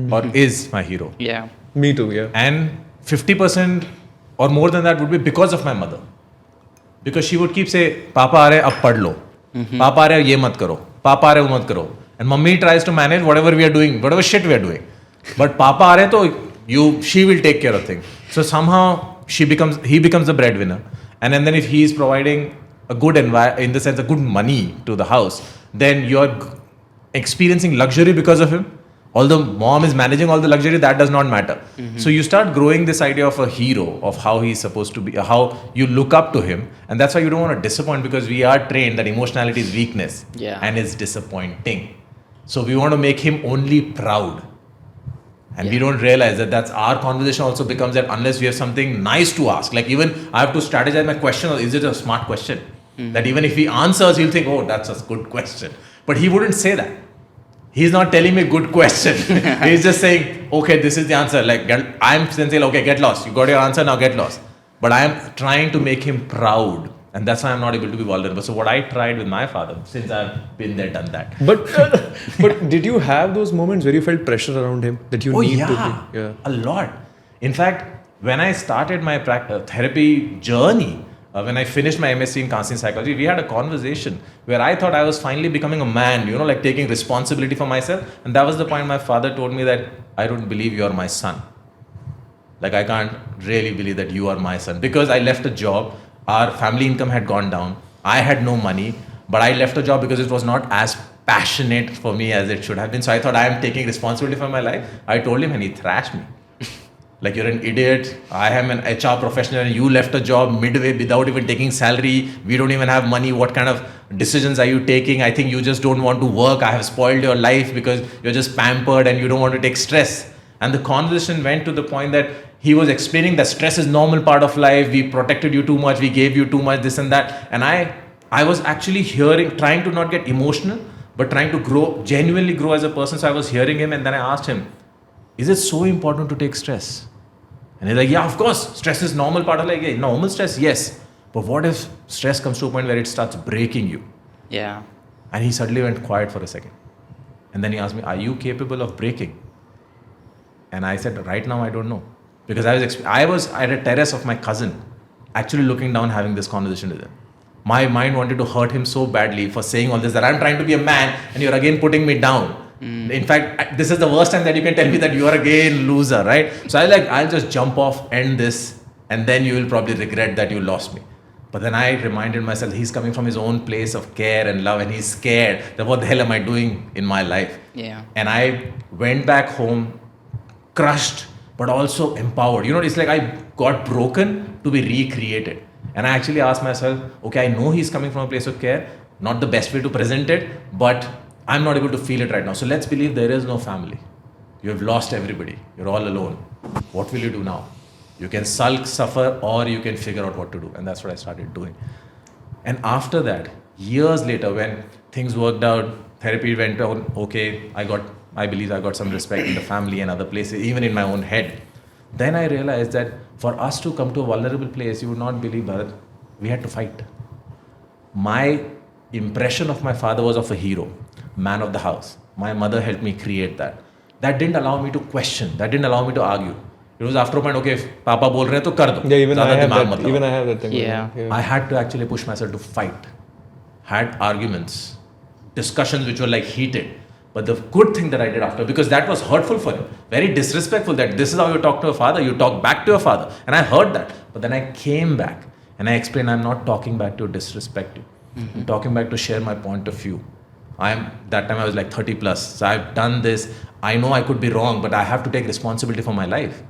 or is my hero. Yeah. Me too, yeah. And 50% or more than that would be because of my mother. Because she would keep saying, Papa aa rahe, ab pad lo. Papa aa rahe, ye mat karo. Papa aa rahe, wo mat karo. And mummy tries to manage whatever we are doing, whatever shit we are doing. But Papa aa rahe, to she will take care of things. So somehow he becomes the breadwinner. And then if he is providing a good in the sense, a good money to the house, then you're experiencing luxury because of him. Although mom is managing all the luxury, that does not matter. So you start growing this idea of a hero, of how he's supposed to be, how you look up to him. And that's why you don't want to disappoint, because we are trained that emotionality is weakness and is disappointing. So we want to make him only proud. And we don't realize that that's our conversation also becomes that unless we have something nice to ask. Like, even I have to strategize my question, or is it a smart question? That even if he answers, he'll think, oh, that's a good question. But he wouldn't say that. He's not telling me good question. He's just saying, okay, this is the answer. Like, I'm saying, okay, get lost. You got your answer, now get lost. But I am trying to make him proud. And that's why I'm not able to be vulnerable. So what I tried with my father, since I've been there, done that. But did you have those moments where you felt pressure around him that you need to be? Yeah, a lot. In fact, when I started my therapy journey, when I finished my MSc in counseling psychology, we had a conversation where I thought I was finally becoming a man, like taking responsibility for myself. And that was the point my father told me that I don't believe you're my son. Like, I can't really believe that you are my son, because I left a job. Our family income had gone down. I had no money, but I left a job because it was not as passionate for me as it should have been. So I thought I am taking responsibility for my life. I told him, and he thrashed me. Like, you're an idiot. I am an HR professional and you left a job midway without even taking salary. We don't even have money. What kind of decisions are you taking? I think you just don't want to work. I have spoiled your life because you're just pampered and you don't want to take stress. And the conversation went to the point that he was explaining that stress is normal part of life. We protected you too much. We gave you too much, this and that. And I was actually trying to not get emotional, but trying to genuinely grow as a person. So I was hearing him, and then I asked him, is it so important to take stress? And he's like, yeah, of course. Stress is normal part of life. Yeah, normal stress, yes. But what if stress comes to a point where it starts breaking you? Yeah. And he suddenly went quiet for a second. And then he asked me, are you capable of breaking? And I said, right now, I don't know. Because I was at a terrace of my cousin, actually looking down, having this conversation with him. My mind wanted to hurt him so badly for saying all this, that I'm trying to be a man and you're again putting me down. In fact, this is the worst time that you can tell me that you are again loser, right? So I'll just jump off, end this, and then you will probably regret that you lost me. But then I reminded myself, he's coming from his own place of care and love, and he's scared that what the hell am I doing in my life? Yeah. And I went back home crushed, but also empowered. You know, it's like I got broken to be recreated. And I actually asked myself, okay, I know he's coming from a place of care, not the best way to present it, but I'm not able to feel it right now. So let's believe there is no family. You have lost everybody. You're all alone. What will you do now? You can sulk, suffer, or you can figure out what to do. And that's what I started doing. And after that, years later, when things worked out, therapy went on, okay, I believe I got some respect in the family and other places, even in my own head. Then I realized that for us to come to a vulnerable place, you would not believe, Bharat, we had to fight. My impression of my father was of a hero, man of the house. My mother helped me create that. That didn't allow me to question. That didn't allow me to argue. It was after a point, okay, if Papa bol rahe hain, to kar do. Yeah, even I Zyada have that thing. Yeah. I had to actually push myself to fight. Had arguments, discussions which were like heated. But the good thing that I did after, because that was hurtful for him, very disrespectful, that this is how you talk to a father, you talk back to your father. And I heard that. But then I came back and I explained, I'm not talking back to disrespect you. I'm talking back to share my point of view. That time I was like 30 plus. So I've done this. I know I could be wrong, but I have to take responsibility for my life.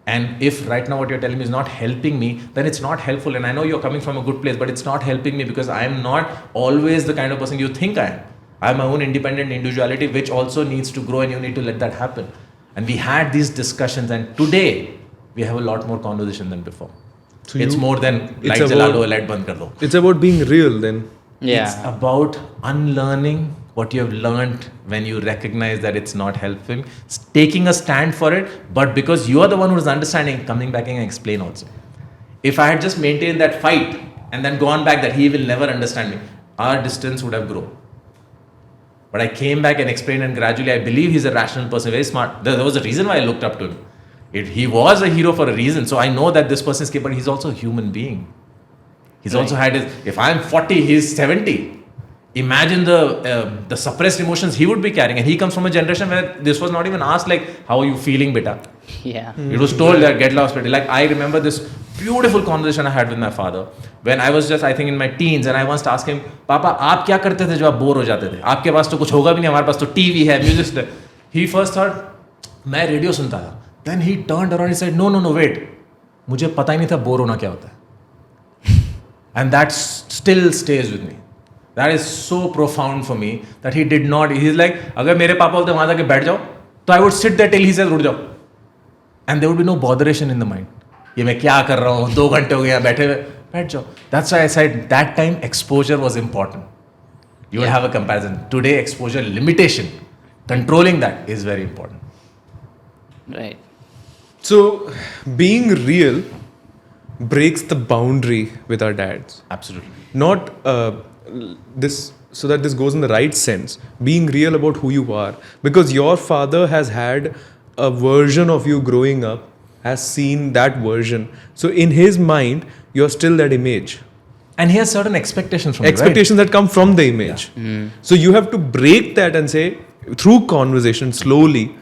And if right now what you're telling me is not helping me, then it's not helpful. And I know you're coming from a good place, but it's not helping me because I am not always the kind of person you think I am. I have my own independent individuality, which also needs to grow, and you need to let that happen. And we had these discussions, and today we have a lot more conversation than before. So it's more than light jala do, light band kar do. It's about being real then. Yeah. It's about unlearning what you have learned when you recognize that it's not helpful, taking a stand for it, but because you are the one who is understanding, coming back and explain also. If I had just maintained that fight and then gone back that he will never understand me, our distance would have grown. But I came back and explained, and gradually I believe he's a rational person, very smart. There was a reason why I looked up to him. He was a hero for a reason. So I know that this person is capable, but he's also a human being. He's also had his, if I'm 40, he's 70. Imagine the suppressed emotions he would be carrying. And he comes from a generation where this was not even asked like, how are you feeling, beta? Yeah. It was told that get lost, beta. Like I remember this beautiful conversation I had with my father when I was just, I think, in my teens, and I once asked him, Papa, आप क्या करते थे जब आप bore हो जाते थे? आपके पास तो कुछ होगा भी नहीं, हमारे पास तो टीवी है, म्यूजिक है. He first thought, मैं रेडियो सुनता था. Then he turned around and said, no, wait. मुझे पता ही नहीं था बोर होना क्या होता है. And that still stays with me. That is so profound for me that he did not, he's like, अगर मेरे पापा बोलते वहाँ जाके बैठ जाओ, तो I would sit there till he says उठ जाओ. And there would be no botheration in the mind. ये मैं क्या कर रहा हूँ, 2 घंटे हो गए यहाँ बैठे हुए, बैठ जाओ. That's why I said that time exposure was important. You would have a comparison. Today exposure limitation, controlling that is very important. Right. So being real breaks the boundary with our dads. Absolutely. Not this, so that this goes in the right sense. Being real about who you are, because your father has had a version of you growing up, has seen that version. So in his mind, you're still that image. And he has certain expectations from Expectations that come from the image. Yeah. So you have to break that and say, through conversation, slowly,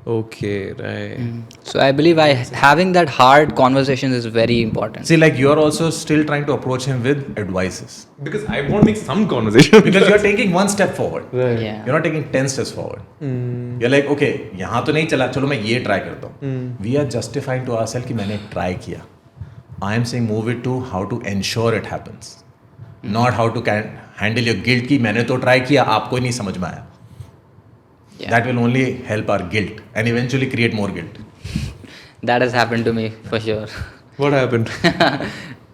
okay, right. So I believe having that hard conversation is very important. See, like you're also still trying to approach him with advices. Because I want to make some conversation. Because you're taking one step forward. Right. Yeah. You're not taking 10 steps forward. You're like, okay, यहाँ तो नहीं चला, चलो मैं ये try करता हूँ. We are justifying to ourselves कि मैंने try किया. I am saying move it to how to ensure it happens. Not how to handle your guilt कि मैंने तो try किया, आपको ही नहीं समझ में आया. Yeah. That will only help our guilt and eventually create more guilt. That has happened to me for sure. What happened?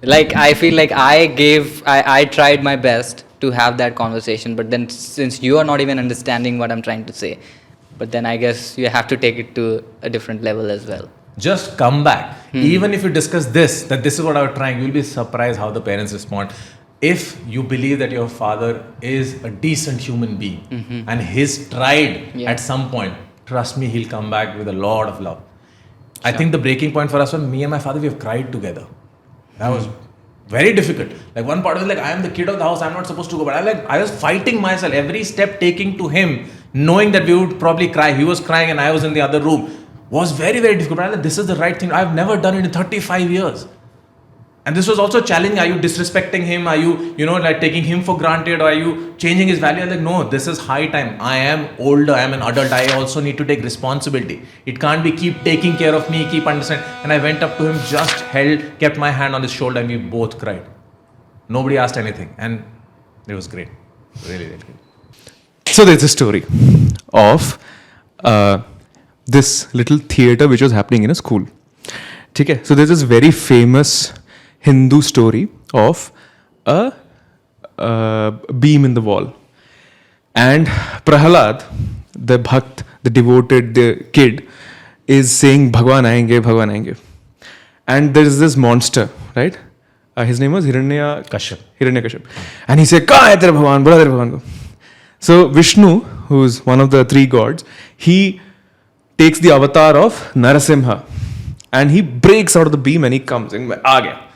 Like I feel like I tried my best to have that conversation, but then since you are not even understanding what I'm trying to say, but then I guess you have to take it to a different level as well. Just come back. Even if you discuss this, that this is what I was trying, you'll be surprised how the parents respond. If you believe that your father is a decent human being and he's tried at some point, trust me, he'll come back with a lot of love. I think the breaking point for us was me and my father, we have cried together. That was very difficult. Like one part was like, I am the kid of the house, I'm not supposed to go. But I was fighting myself, every step taking to him, knowing that we would probably cry. He was crying and I was in the other room. Was very, very difficult. But I was like, this is the right thing. I've never done it in 35 years. And this was also challenging. Are you disrespecting him? Are you, like taking him for granted? Or are you changing his value? I'm like, no, this is high time. I am older. I am an adult. I also need to take responsibility. It can't be keep taking care of me, keep understanding. And I went up to him, just held, kept my hand on his shoulder, and we both cried. Nobody asked anything. And it was great. Really, really great. So there's a story of this little theater which was happening in a school. Okay? So there's this very famous Hindu story of a beam in the wall. And Prahalad, the bhakt, the devoted, the kid, is saying, Bhagwan aayenge, Bhagwan aayenge. And there is this monster, right? His name was Hiranyakashyap. And he said, Kahan hai tere Bhagwan? Bola tere Bhagwan ko. So Vishnu, who's one of the three gods, he takes the avatar of Narasimha. And he breaks out of the beam and he comes in, aa gaya.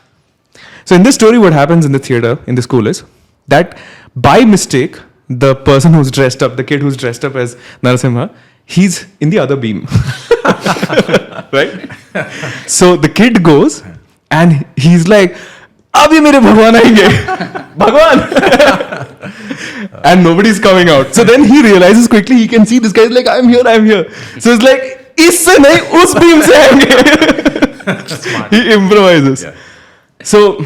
So in this story, what happens in the theater, in the school is that by mistake, the person who's dressed up, the kid who's dressed up as Narasimha, he's in the other beam. Right? So the kid goes and he's like, Abhi mere Bhagwan aayenge. Bhagwan. And nobody's coming out. So then he realizes quickly, he can see this guy is like, I'm here. So it's like, isse nahi, us beam se aayenge. He improvises. Yeah. So,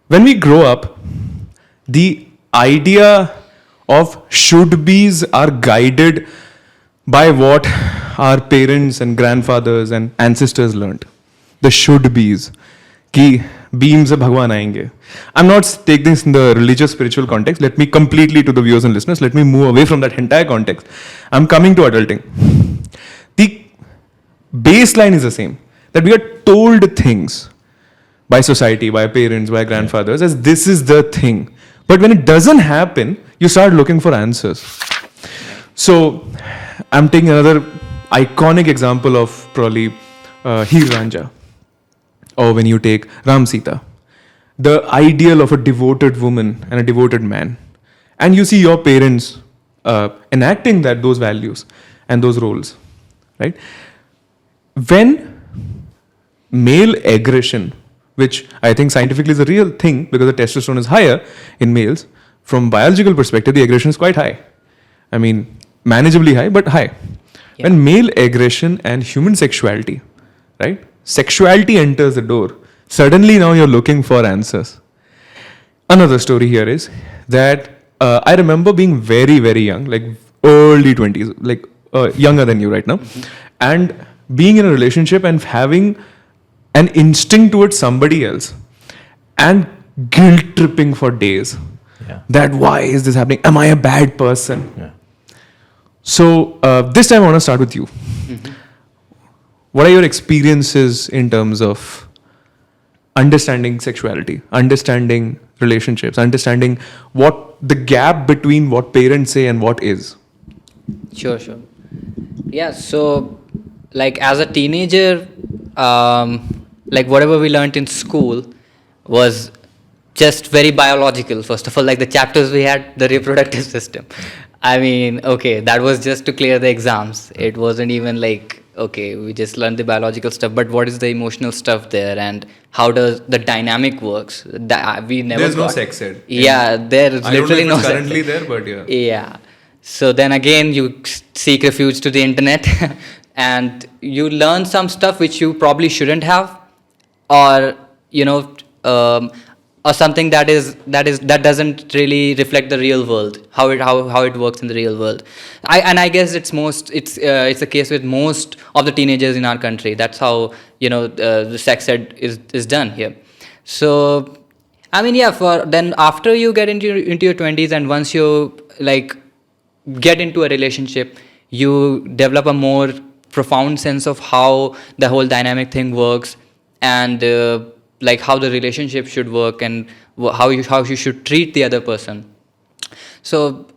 when we grow up, the idea of should-bes are guided by what our parents and grandfathers and ancestors learned. The should-bes. Ki beam se Bhagwan aayenge. I'm not taking this in the religious spiritual context. Let me completely, to the viewers and listeners, let me move away from that entire context. I'm coming to adulting. The baseline is the same. That we are told things by society, by parents, by grandfathers, as this is the thing. But when it doesn't happen, you start looking for answers. So, I'm taking another iconic example of probably Heer Ranja. Or when you take Ram Sita. The ideal of a devoted woman and a devoted man. And you see your parents enacting those values and those roles. Right? When male aggression, which I think scientifically is a real thing because the testosterone is higher in males, from biological perspective, the aggression is quite high. I mean, manageably high, but high. Yeah. When male aggression and human sexuality, right? Sexuality enters the door. Suddenly now you're looking for answers. Another story here is that I remember being very, very young, like early 20s, like younger than you right now, and being in a relationship and having an instinct towards somebody else and guilt tripping for days. Yeah. That why is this happening? Am I a bad person? Yeah. So this time I want to start with you. Mm-hmm. What are your experiences in terms of understanding sexuality, understanding relationships, understanding what the gap between what parents say and what is? Sure. Yeah, so like as a teenager, like whatever we learned in school was just very biological. First of all, like the chapters we had, the reproductive system. I mean, okay, that was just to clear the exams. It wasn't even like, okay, we just learned the biological stuff, but what is the emotional stuff there and how does the dynamic works? That we never There's got. no sex ed. Yeah, there's literally no sex ed. Currently there, but yeah. Yeah. So then again, you seek refuge to the internet and you learn some stuff which you probably shouldn't have, or or something that doesn't really reflect the real world, how it works in the real world. I guess it's a case with most of the teenagers in our country. That's how the sex ed is done here. So I mean, yeah. Then after you get into your 20s and once you like get into a relationship, you develop a more profound sense of how the whole dynamic thing works and like how the relationship should work and how you should treat the other person. So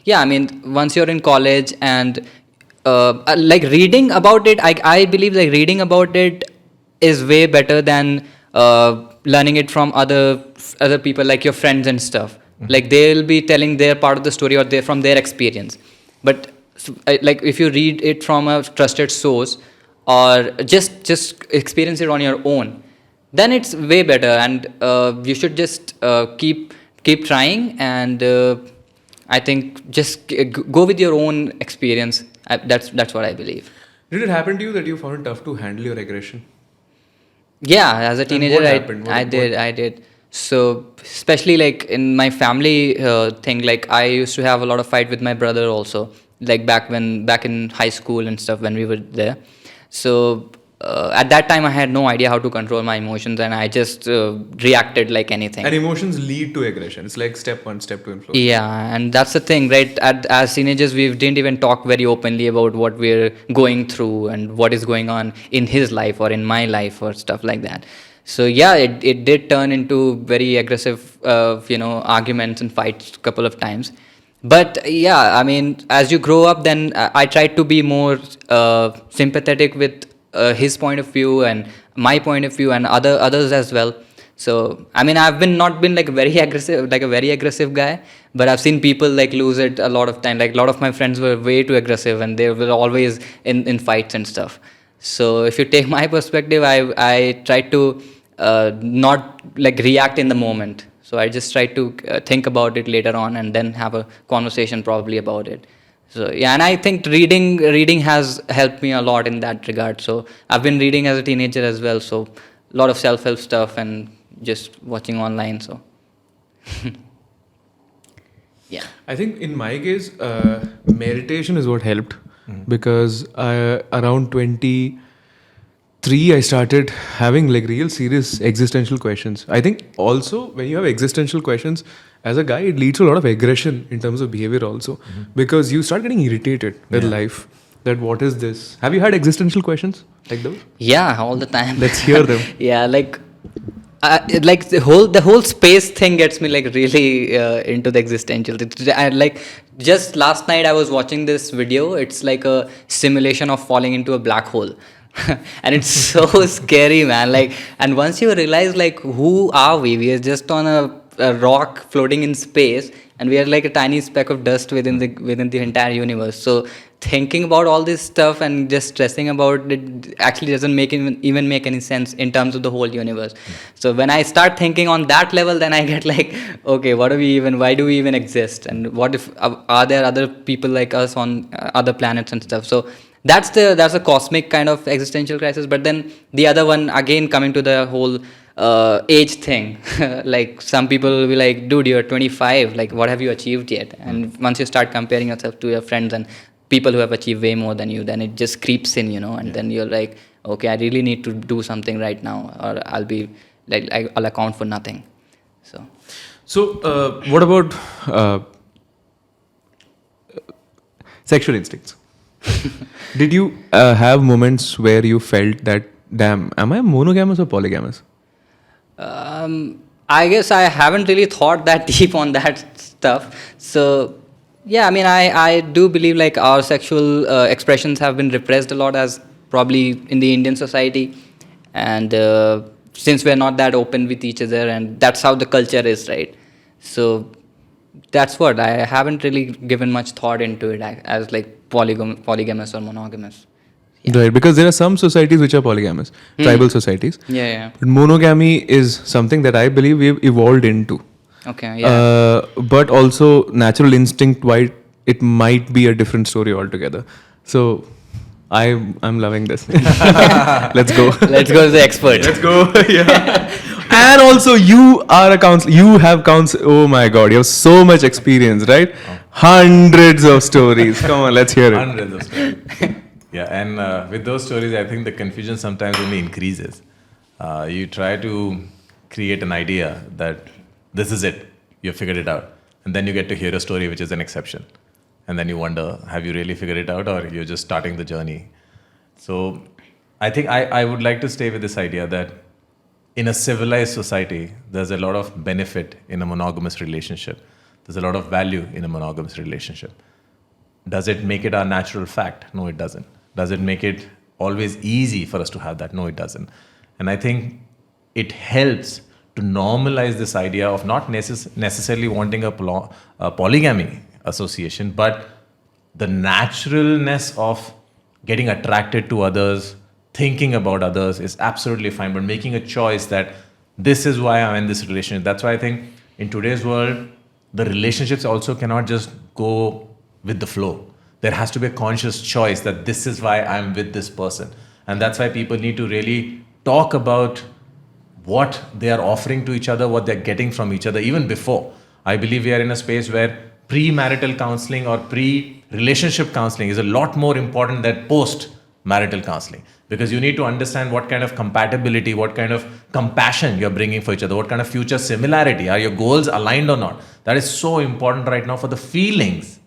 yeah, I mean, once you're in college and like reading about it, I believe like reading about it is way better than learning it from other people, like your friends and stuff. Mm-hmm. Like they'll be telling their part of the story or from their experience. But like if you read it from a trusted source, or just experience it on your own, then it's way better. And you should just keep trying, and I think just go with your own experience. That's what I believe. Did it happen to you that you found it tough to handle your aggression? Yeah, as a teenager, what happened? I did. So especially like in my family thing, like I used to have a lot of fight with my brother also, like back in high school and stuff when we were there. So at that time I had no idea how to control my emotions, and I just reacted like anything. And emotions lead to aggression. It's like step 1, step 2 influence. Yeah, and that's the thing, right? As teenagers, we didn't even talk very openly about what we're going through and what is going on in his life or in my life or stuff like that. So yeah, it did turn into very aggressive, arguments and fights a couple of times. But yeah, I mean, as you grow up, then I tried to be more sympathetic with his point of view and my point of view and others as well. So I mean, I've not been like a very aggressive guy, but I've seen people like lose it a lot of time. Like a lot of my friends were way too aggressive, and they were always in fights and stuff. So if you take my perspective, I try to not like react in the moment. So I just try to think about it later on and then have a conversation probably about it. So yeah, and I think reading has helped me a lot in that regard. So I've been reading as a teenager as well. So a lot of self-help stuff and just watching online. So yeah, I think in my case, meditation is what helped, because around 23 I started having like real serious existential questions. I think also when you have existential questions as a guy, it leads to a lot of aggression in terms of behavior also, because you start getting irritated with life. That what is this? Have you had existential questions like those? yeah, all the time. Let's hear them. Yeah, like the whole space thing gets me like really into the existential. Like just last night I was watching this video. It's like a simulation of falling into a black hole. And it's so scary, man. Like, and once you realize like who are we? We are just on a rock floating in space, and we are like a tiny speck of dust within the entire universe. So thinking about all this stuff and just stressing about it actually doesn't even make any sense in terms of the whole universe. So when I start thinking on that level, then I get like, okay, why do we even exist, and what if are there other people like us on other planets and stuff? So that's a cosmic kind of existential crisis. But then the other one, again, coming to the whole age thing, like some people will be like, dude, you're 25, like what have you achieved yet? And once you start comparing yourself to your friends and people who have achieved way more than you, then it just creeps in, and then you're like, okay, I really need to do something right now, or I'll be like I'll account for nothing. So what about sexual instincts? Did you have moments where you felt that, damn, am I monogamous or polygamous? I guess I haven't really thought that deep on that stuff. So yeah, I mean, I do believe like our sexual expressions have been repressed a lot, as probably in the Indian society, and since we're not that open with each other, and that's how the culture is, right? So that's what I haven't really given much thought into it as like polygamous or monogamous. Yeah. Right, because there are some societies which are polygamous, tribal societies. Yeah. But monogamy is something that I believe we've evolved into. Okay. Yeah. But also natural instinct, why it might be a different story altogether. So I'm loving this. Let's go. Let's go to the expert. Let's go. Yeah. And also you are a counselor. You have oh my God, you have so much experience, right? Hundreds of stories. Come on, let's hear it. Hundreds of stories. Yeah, and with those stories, I think the confusion sometimes only increases. You try to create an idea that this is it, you figured it out. And then you get to hear a story which is an exception. And then you wonder, have you really figured it out, or you're just starting the journey? So I think I would like to stay with this idea that in a civilized society, there's a lot of benefit in a monogamous relationship. There's a lot of value in a monogamous relationship. Does it make it our natural fact? No, it doesn't. Does it make it always easy for us to have that? No, it doesn't. And I think it helps to normalize this idea of not necessarily wanting a polygamy association, but the naturalness of getting attracted to others, thinking about others is absolutely fine, but making a choice that this is why I'm in this relationship. That's why I think in today's world, the relationships also cannot just go with the flow. There has to be a conscious choice that this is why I'm with this person. And that's why people need to really talk about what they are offering to each other, what they're getting from each other, even before. I believe we are in a space where pre-marital counseling or pre-relationship counseling is a lot more important than post-marital counseling, because you need to understand what kind of compatibility, what kind of compassion you're bringing for each other, what kind of future similarity, are your goals aligned or not. That is so important right now for the feelings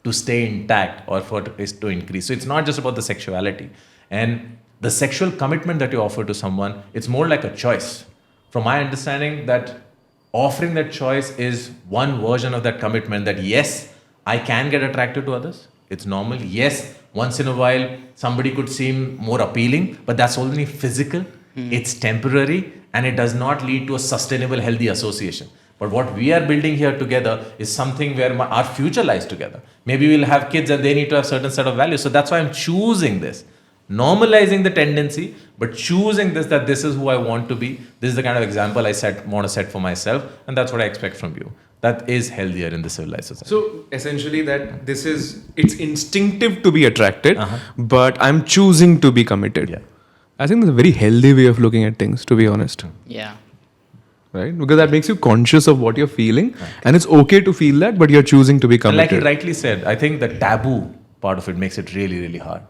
to stay intact or for it to increase. So it's not just about the sexuality. And the sexual commitment that you offer to someone, it's more like a choice. From my understanding, that offering that choice is one version of that commitment, that yes, I can get attracted to others. It's normal. Yes, once in a while, somebody could seem more appealing, but that's only physical. It's temporary, and it does not lead to a sustainable, healthy association. But what we are building here together is something where our future lies together. Maybe we'll have kids and they need to have certain set of values. So that's why I'm choosing this. Normalizing the tendency, but choosing this, that this is who I want to be. This is the kind of example I want to set for myself, and that's what I expect from you. That is healthier in the civilized society. So essentially that it's instinctive to be attracted, but I'm choosing to be committed. Yeah. I think that's a very healthy way of looking at things, to be honest. Yeah. Right? Because that makes you conscious of what you're feeling, and it's okay to feel that, but you're choosing to be And committed. like he rightly said, I think the taboo part of it makes it really, really hard.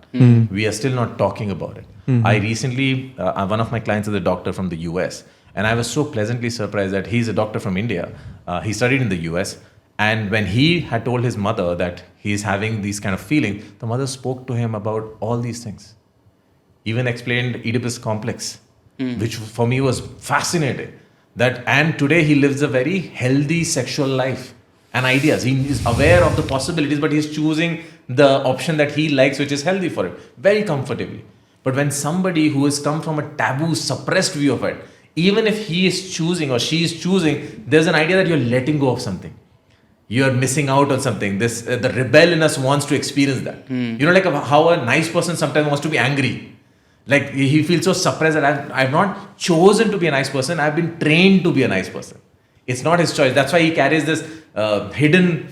We are still not talking about it. I recently, one of my clients is a doctor from the US, and I was so pleasantly surprised that he's a doctor from India. He studied in the US, and when he had told his mother that he's having these kind of feelings, the mother spoke to him about all these things. Even explained Oedipus complex, which for me was fascinating. And today he lives a very healthy sexual life and ideas. He is aware of the possibilities, but he's choosing the option that he likes, which is healthy for him, very comfortably. But when somebody who has come from a taboo, suppressed view of it, even if he is choosing or she is choosing, there's an idea that you're letting go of something. You're missing out on something. The rebel in us wants to experience that. You know, like how a nice person sometimes wants to be angry. Like he feels so suppressed that I've not chosen to be a nice person. I've been trained to be a nice person. It's not his choice. That's why he carries this hidden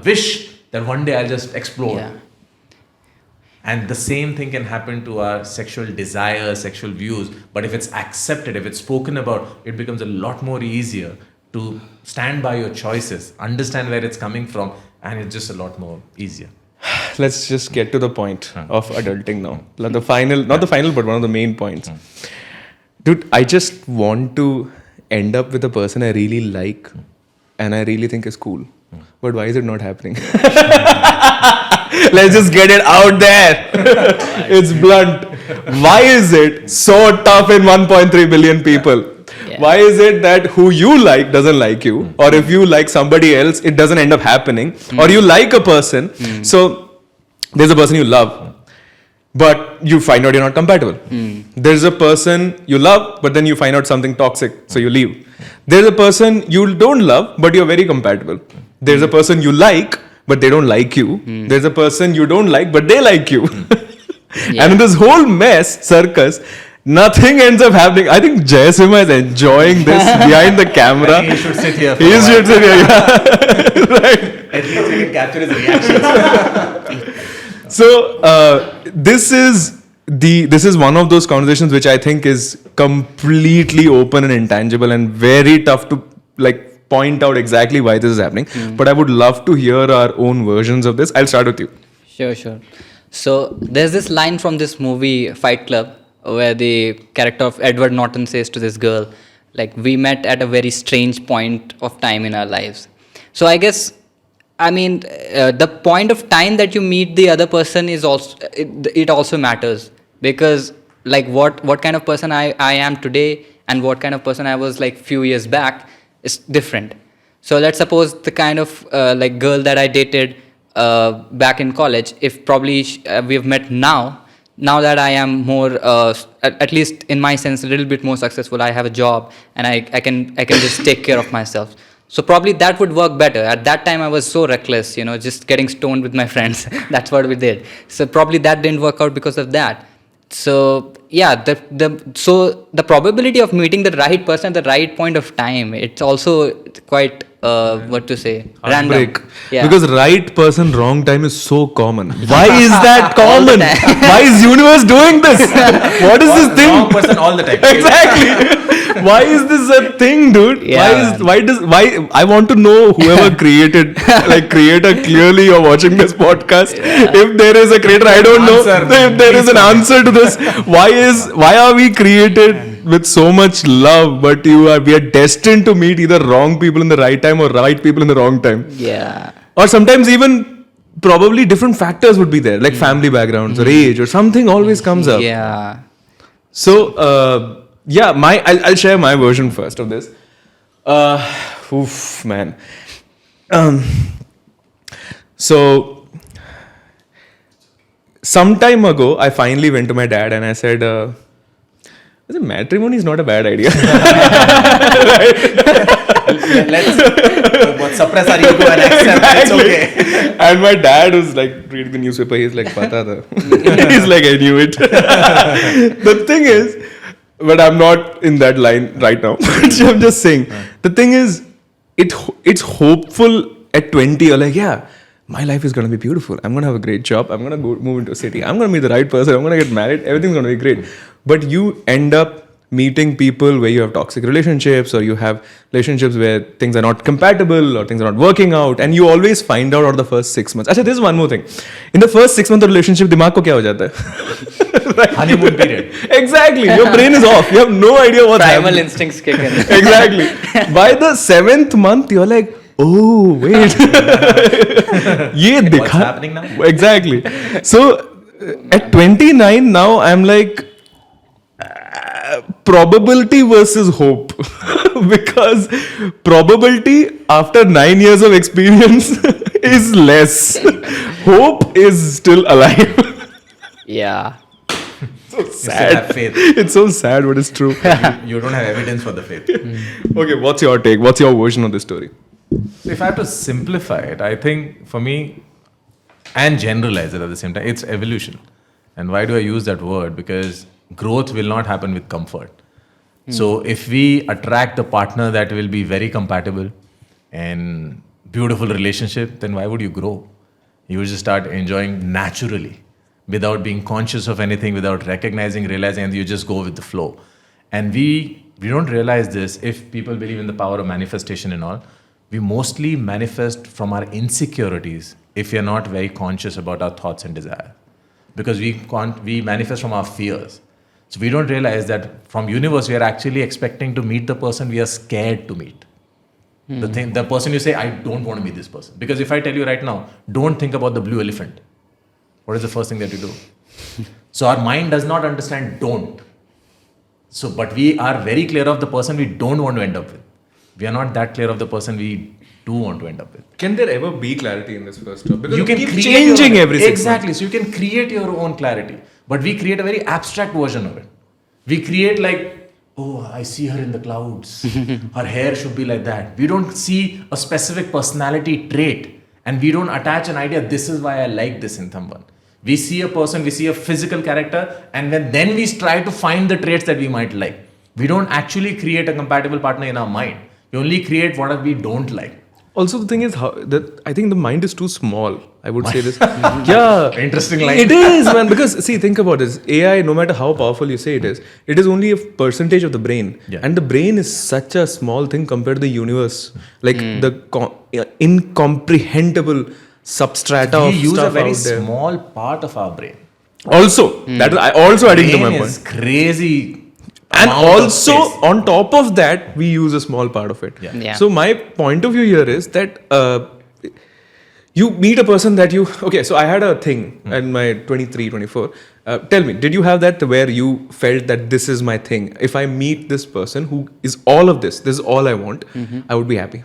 wish that one day I'll just explode. Yeah. And the same thing can happen to our sexual desires, sexual views. But if it's accepted, if it's spoken about, it becomes a lot more easier to stand by your choices, understand where it's coming from, and it's just a lot more easier. Let's just get to the point of adulting now. Like the final, not the final, but one of the main points. Dude, I just want to end up with a person I really like and I really think is cool. But why is it not happening? Let's just get it out there. It's blunt. Why is it so tough in 1.3 billion people? Yeah. Why is it that who you like doesn't like you? Or if you like somebody else, it doesn't end up happening? Or you like a person, so there's a person you love, but you find out you're not compatible. There's a person you love, but then you find out something toxic, so you leave. There's a person you don't love, but you're very compatible. There's a person you like, but they don't like you. There's a person you don't like, but they like you. And in this whole mess, circus, nothing ends up happening. I think Jayasimha is enjoying this behind the camera. I think he should sit here. He should sit here, yeah. Right. At least we can capture his reactions. So this is one of those conversations which I think is completely open and intangible and very tough to like point out exactly why this is happening. But I would love to hear our own versions of this. I'll start with you. Sure. So there's this line from this movie Fight Club where the character of Edward Norton says to this girl, like, we met at a very strange point of time in our lives. So I guess, the point of time that you meet the other person is also, it also matters, because like what kind of person I am today and what kind of person I was like few years back is different. So let's suppose the kind of like girl that I dated back in college, if probably we have met now that I am more, at least in my sense, a little bit more successful, I have a job and I can just take care of myself. So probably that would work better. At that time I was so reckless, just getting stoned with my friends. That's what we did. So probably that didn't work out because of that. So yeah, the probability of meeting the right person at the right point of time, it's also quite what to say, random. Heartbreak. Yeah. Because right person, wrong time is so common. Why is that All the common? time. Why is universe doing this? What is this thing? Wrong person all the time. Exactly. Why is this a thing, dude? Yeah, Why I want to know whoever created, like creator, clearly you're watching this podcast. If there is a creator, I don't know Answer. if there is an answer to this. Why are we created with so much love, but we are destined to meet either wrong people in the right time or right people in the wrong time? Yeah. Or sometimes even probably different factors would be there, like family backgrounds or age or something always comes up. Yeah. So yeah, I'll share my version first of this. Oof, man. So some time ago, I finally went to my dad and I said, matrimony is not a bad idea. Let's suppress our ego and accept it's okay. And my dad was like reading the newspaper. He's like, "Pata tha." He's like, "I knew it." The thing is, but I'm not in that line right now. I'm just saying. The thing is, it's hopeful at 20. You're like, yeah, my life is gonna be beautiful. I'm gonna have a great job. I'm gonna move into a city. I'm gonna meet the right person. I'm gonna get married. Everything's gonna be great. But you end up meeting people where you have toxic relationships, or you have relationships where things are not compatible or things are not working out, and you always find out after the first 6 months. Actually, there's one more thing. In the first 6 months of relationship, दिमाग को क्या हो जाता है? Right. Honeymoon period. Exactly. Your brain is off. You have no idea what's Primal happening. instincts kick in. Exactly. By the 7th month, you're like, oh, wait. ये What's दिखा. happening now? Exactly. So at 29 now, I'm like, probability versus hope. Because probability after 9 years of experience is less. Hope is still alive. Yeah. So You still sad. have faith. It's so sad, but it's true. You don't have evidence for the faith. Okay, what's your take? What's your version of this story? So if I have to simplify it, I think for me, and generalize it at the same time, it's evolution. And why do I use that word? Because growth will not happen with comfort. So if we attract the partner that will be very compatible and beautiful relationship, then why would you grow? You will just start enjoying naturally without being conscious of anything, without recognizing, realizing, and you just go with the flow. And we don't realize this. If people believe in the power of manifestation and all, we mostly manifest from our insecurities if we are not very conscious about our thoughts and desires. Because we manifest from our fears. So we don't realize that from universe we are actually expecting to meet the person we are scared to meet. The person you say, I don't want to meet this person. Because if I tell you right now, don't think about the blue elephant, what is the first thing that you do? So our mind does not understand don't. So, but we are very clear of the person we don't want to end up with. We are not that clear of the person we do want to end up with. Can there ever be clarity in this first job? Because You can keep create changing your, every 6 exactly. months. So you can create your own clarity, but we create a very abstract version of it. We create like, oh, I see her in the clouds. Her hair should be like that. We don't see a specific personality trait, and we don't attach an idea. This is why I like this in someone. We see a person, we see a physical character, and then we try to find the traits that we might like. We don't actually create a compatible partner in our mind. We only create what we don't like. Also, the thing is, I think the mind is too small. I would say this. Yeah. Interesting line. It is, man. Because, see, think about this. AI, no matter how powerful you say it is only a percentage of the brain. Yeah. And the brain is such a small thing compared to the universe. Like the incomprehensible substrata We of use stuff a very out there. small part of our brain. Also, that is also adding to my Brain point. is crazy. And amount of also, space. on top of that, we use a small part of it. Yeah. Yeah. So my point of view here is that you meet a person that you... Okay, so I had a thing in my 23, 24. Tell me, did you have that where you felt that this is my thing? If I meet this person who is all of this is all I want, I would be happy.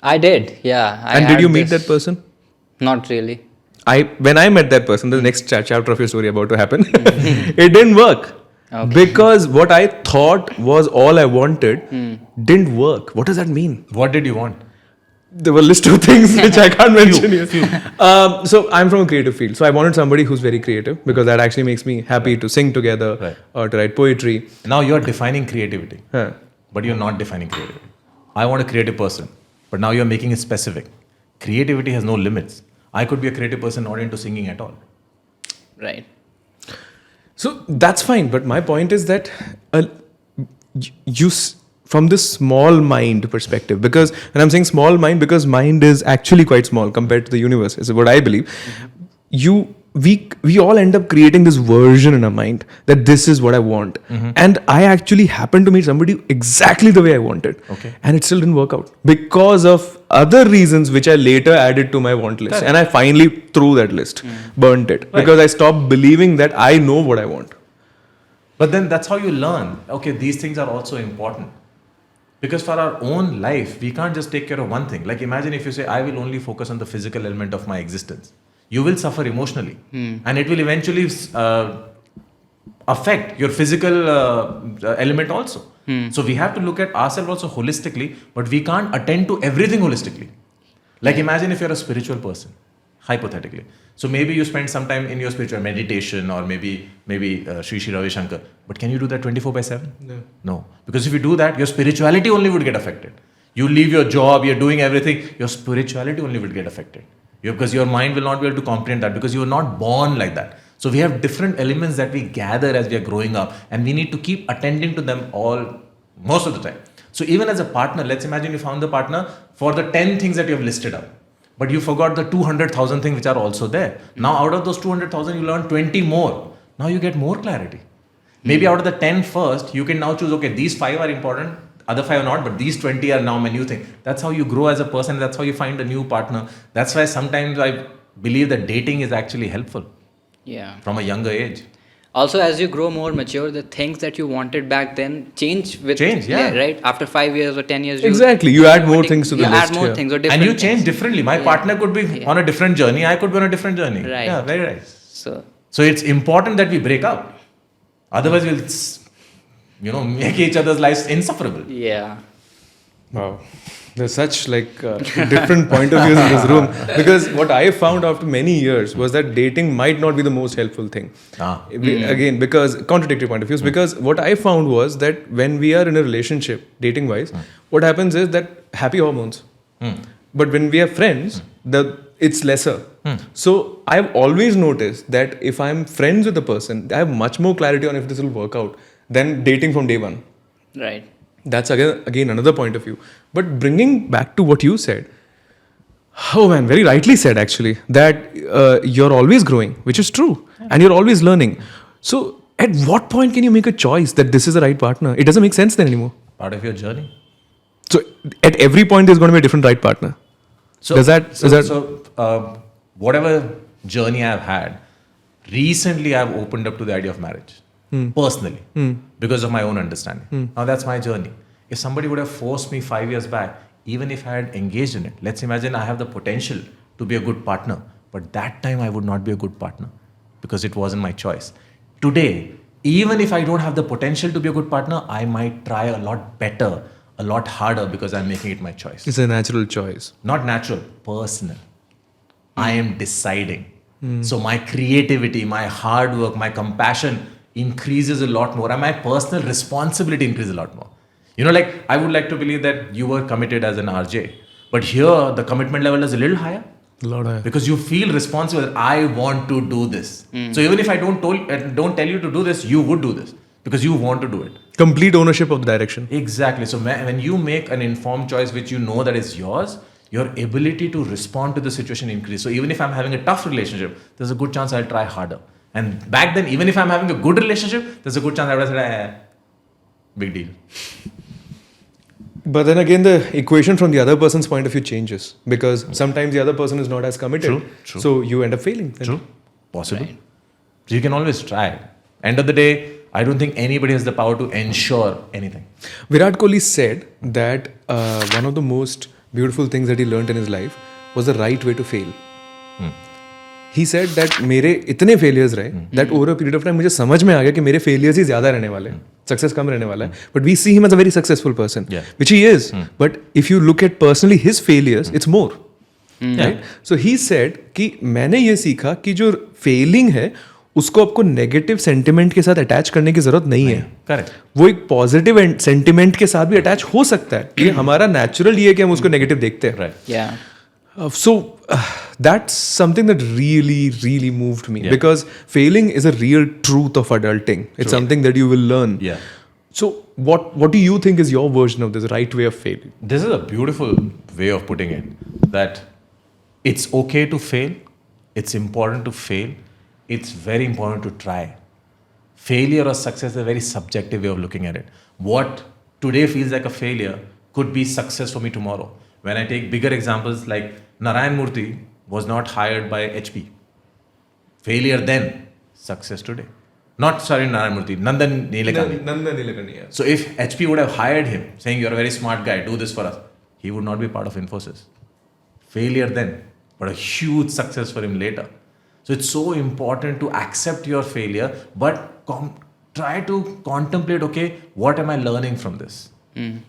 I did, yeah. And did you meet that person? Not really. When I met that person, the next chapter of your story about to happen, it didn't work. Okay. Because what I thought was all I wanted didn't work. What does that mean? What did you want? there were a list of things which I can't mention here. So I'm from a creative field. So I wanted somebody who's very creative because that actually makes me happy to sing together Right. or to write poetry. Now you're defining creativity, Huh. but you're not defining creativity. I want a creative person, but now you're making it specific. Creativity has no limits. I could be a creative person not into singing at all. Right. So that's fine. But my point is that from this small mind perspective, because, and I'm saying small mind because mind is actually quite small compared to the universe, is what I believe. We all end up creating this version in our mind that this is what I want. And I actually happened to meet somebody exactly the way I wanted. Okay. And it still didn't work out because of other reasons which I later added to my want list. Correct. And I finally threw that list, burnt it, Right. because I stopped believing that I know what I want. But then that's how you learn. Okay, these things are also important. Because for our own life, we can't just take care of one thing. Like imagine if you say, I will only focus on the physical element of my existence. You will suffer emotionally. And it will eventually affect your physical element also. So we have to look at ourselves also holistically, but we can't attend to everything holistically. Like imagine if you're a spiritual person, hypothetically. So maybe you spend some time in your spiritual meditation or maybe Sri Sri Ravi Shankar. But can you do that 24/7? No. Because if you do that, your spirituality only would get affected. You leave your job, you're doing everything, your spirituality only will get affected. Because your mind will not be able to comprehend that because you were not born like that. So we have different elements that we gather as we are growing up and we need to keep attending to them all most of the time. So even as a partner, let's imagine you found the partner for the 10 things that you have listed up. But you forgot the 200,000 things which are also there. Now out of those 200,000, you learn 20 more. Now you get more clarity. Maybe out of the 10 first, you can now choose, okay, these 5 are important, other 5 are not, but these 20 are now my new thing. That's how you grow as a person. That's how you find a new partner. That's why sometimes I believe that dating is actually helpful Yeah. from a younger age. Also, as you grow more mature, the things that you wanted back then change with yeah. right. After 5 years or 10 years, Exactly. You add more things to the you list. add more yeah. things or different And you change things. differently. My partner could be on a different journey. I could be on a different journey. Right. Yeah, very right. So it's important that we break up. Otherwise, we'll, make each other's lives insufferable. yeah. Wow. There's such different point of views in this room, because what I found after many years was that dating might not be the most helpful thing. Again, because contradictory point of views, because what I found was that when we are in a relationship, dating wise, what happens is that happy hormones. But when we are friends, it's lesser. So I've always noticed that if I'm friends with a person, I have much more clarity on if this will work out than dating from day one. Right. That's again another point of view. But bringing back to what you said, oh man, very rightly said actually, that you're always growing, which is true, and you're always learning. So at what point can you make a choice that this is the right partner? It doesn't make sense then anymore. Part of your journey. So at every point there's going to be a different right partner. So, whatever journey I've had, recently I've opened up to the idea of marriage. Personally, because of my own understanding. Now that's my journey. If somebody would have forced me 5 years back, even if I had engaged in it, let's imagine I have the potential to be a good partner, but that time I would not be a good partner because it wasn't my choice. Today, even if I don't have the potential to be a good partner, I might try a lot better, a lot harder because I'm making it my choice. It's a natural choice. Not natural, personal. I am deciding. So my creativity, my hard work, my compassion increases a lot more, and my personal responsibility increases a lot more. I would like to believe that you were committed as an RJ, but here the commitment level is a little higher. A lot higher. Because you feel responsible. I want to do this. So even if I don't tell you to do this, you would do this because you want to do it. Complete ownership of the direction. Exactly. So when you make an informed choice which you know that is yours, your ability to respond to the situation increases. So even if I'm having a tough relationship, there's a good chance I'll try harder. And back then, even if I'm having a good relationship, there's a good chance I would have said, big deal. But then again, the equation from the other person's point of view changes, because sometimes the other person is not as committed. True. So you end up failing. Then. True. Possible. Right. So you can always try. End of the day, I don't think anybody has the power to ensure anything. Virat Kohli said that one of the most beautiful things that he learned in his life was the right way to fail. he said that मेरे इतने failures रहे that over a period of time मुझे समझ में आ गया कि मेरे failures ही ज़्यादा रहने वाले हैं, success कम रहने वाला है. But we see him as a very successful person, which he is. But if you look at personally his failures, it's more. Right? So he said कि मैंने ये सीखा कि जो failing है उसको आपको नेगेटिव सेंटिमेंट के साथ अटैच करने की जरूरत नहीं है. करेक्ट. वो एक पॉजिटिव सेंटिमेंट के साथ भी अटैच हो सकता है. ये हमारा नेचुरल ये है कि हम उसको नेगेटिव देखते हैं. Yeah. So that's something that really moved me, because failing is a real truth of adulting. It's something that you will learn. Yeah. So what do you think is your version of this right way of failing? This is a beautiful way of putting it, that it's okay to fail, it's important to fail, it's very important to try. Failure or success is a very subjective way of looking at it. What today feels like a failure could be success for me tomorrow. When I take bigger examples like Narayan Murthy was not hired by HP. Failure then, success today. Not Narayan Murthy, Nandan Nilekani. Yeah. So if HP would have hired him, saying you're a very smart guy, do this for us, he would not be part of Infosys. Failure then, but a huge success for him later. So it's so important to accept your failure, but try to contemplate, okay, what am I learning from this?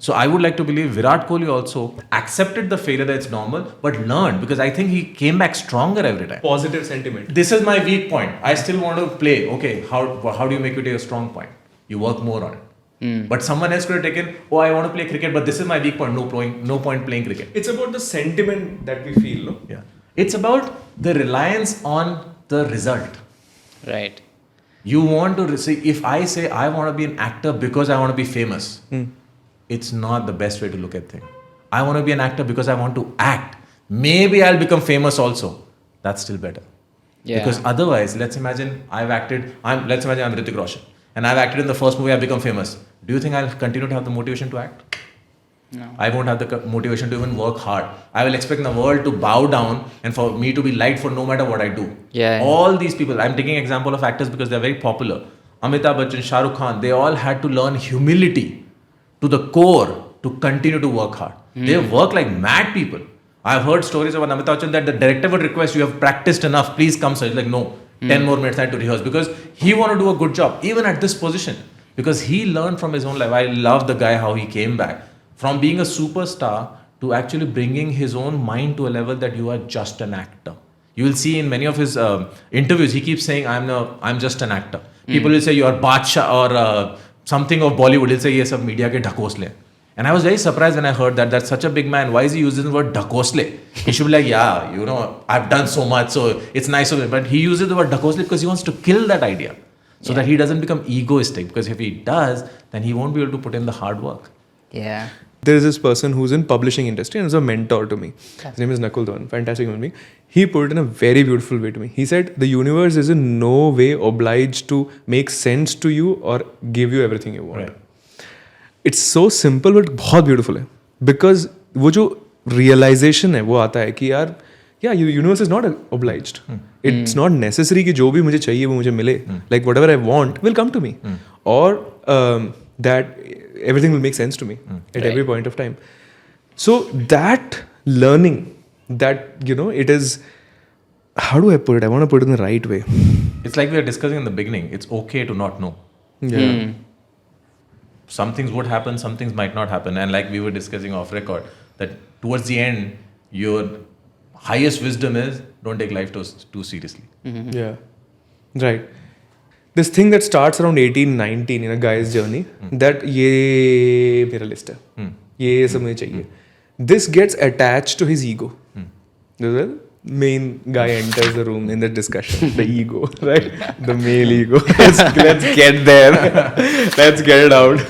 So I would like to believe Virat Kohli also accepted the failure, that it's normal, but learned, because I think he came back stronger every time. Positive sentiment. This is my weak point. I still want to play. Okay, how do you make it a strong point? You work more on it. But someone else could have taken, oh, I want to play cricket, but this is my weak point. No point playing cricket. It's about the sentiment that we feel, no? Yeah. It's about the reliance on the result. Right. You want to see, if I say I want to be an actor because I want to be famous, it's not the best way to look at things. I want to be an actor because I want to act. Maybe I'll become famous also. That's still better. Yeah. Because otherwise, let's imagine I'm Hrithik Roshan, and I've acted in the first movie, I've become famous. Do you think I'll continue to have the motivation to act? No. I won't have the motivation to even work hard. I will expect the world to bow down and for me to be liked for no matter what I do. Yeah. All these people, I'm taking example of actors because they're very popular. Amitabh Bachchan, Shah Rukh Khan, they all had to learn humility to the core to continue to work hard. They work like mad people. I've heard stories about Amitabh Bachchan that the director would request, you have practiced enough, please come sir. He's like, no, 10 more minutes I had to rehearse, because he wanted to do a good job, even at this position, because he learned from his own life. I love the guy, how he came back from being a superstar to actually bringing his own mind to a level that you are just an actor. You will see in many of his interviews, he keeps saying, I'm just an actor. People will say, you are Badshah or something of Bollywood. He'll say, yes, of media ke dhakosle. And I was very surprised when I heard that. That's such a big man. Why is he using the word dhakosle? He should be like, yeah, you know, I've done so much, so it's nice of him. But he uses the word dhakosle because he wants to kill that idea, so that he doesn't become egoistic. Because if he does, then he won't be able to put in the hard work. Yeah. There is this person who's in publishing industry and is a mentor to me. His name is Nakul Dhawan, fantastic human being. He put it in a very beautiful way to me. He said, the universe is in no way obliged to make sense to you or give you everything you want. Right. It's so simple but बहुत beautiful है. Because वो जो realization है वो आता है कि यार, yeah, universe is not obliged. It's not necessary कि जो भी मुझे चाहिए वो मुझे मिले. Like whatever I want will come to me. Or that everything will make sense to me at every point of time. So that learning, that, you know, it is, how do I put it? I want to put it in the right way. It's like we were discussing in the beginning. It's okay to not know. Yeah. Some things would happen, some things might not happen. And like we were discussing off record, that towards the end, your highest wisdom is don't take life too seriously. Yeah. Right. This thing that starts around 18, 19 in a guy's journey, that ye mera list hai. Ye sab mujhe chahiye. This gets attached to his ego. The main guy enters the room in the discussion. The ego, right? The male ego. Let's get there. Let's get it out.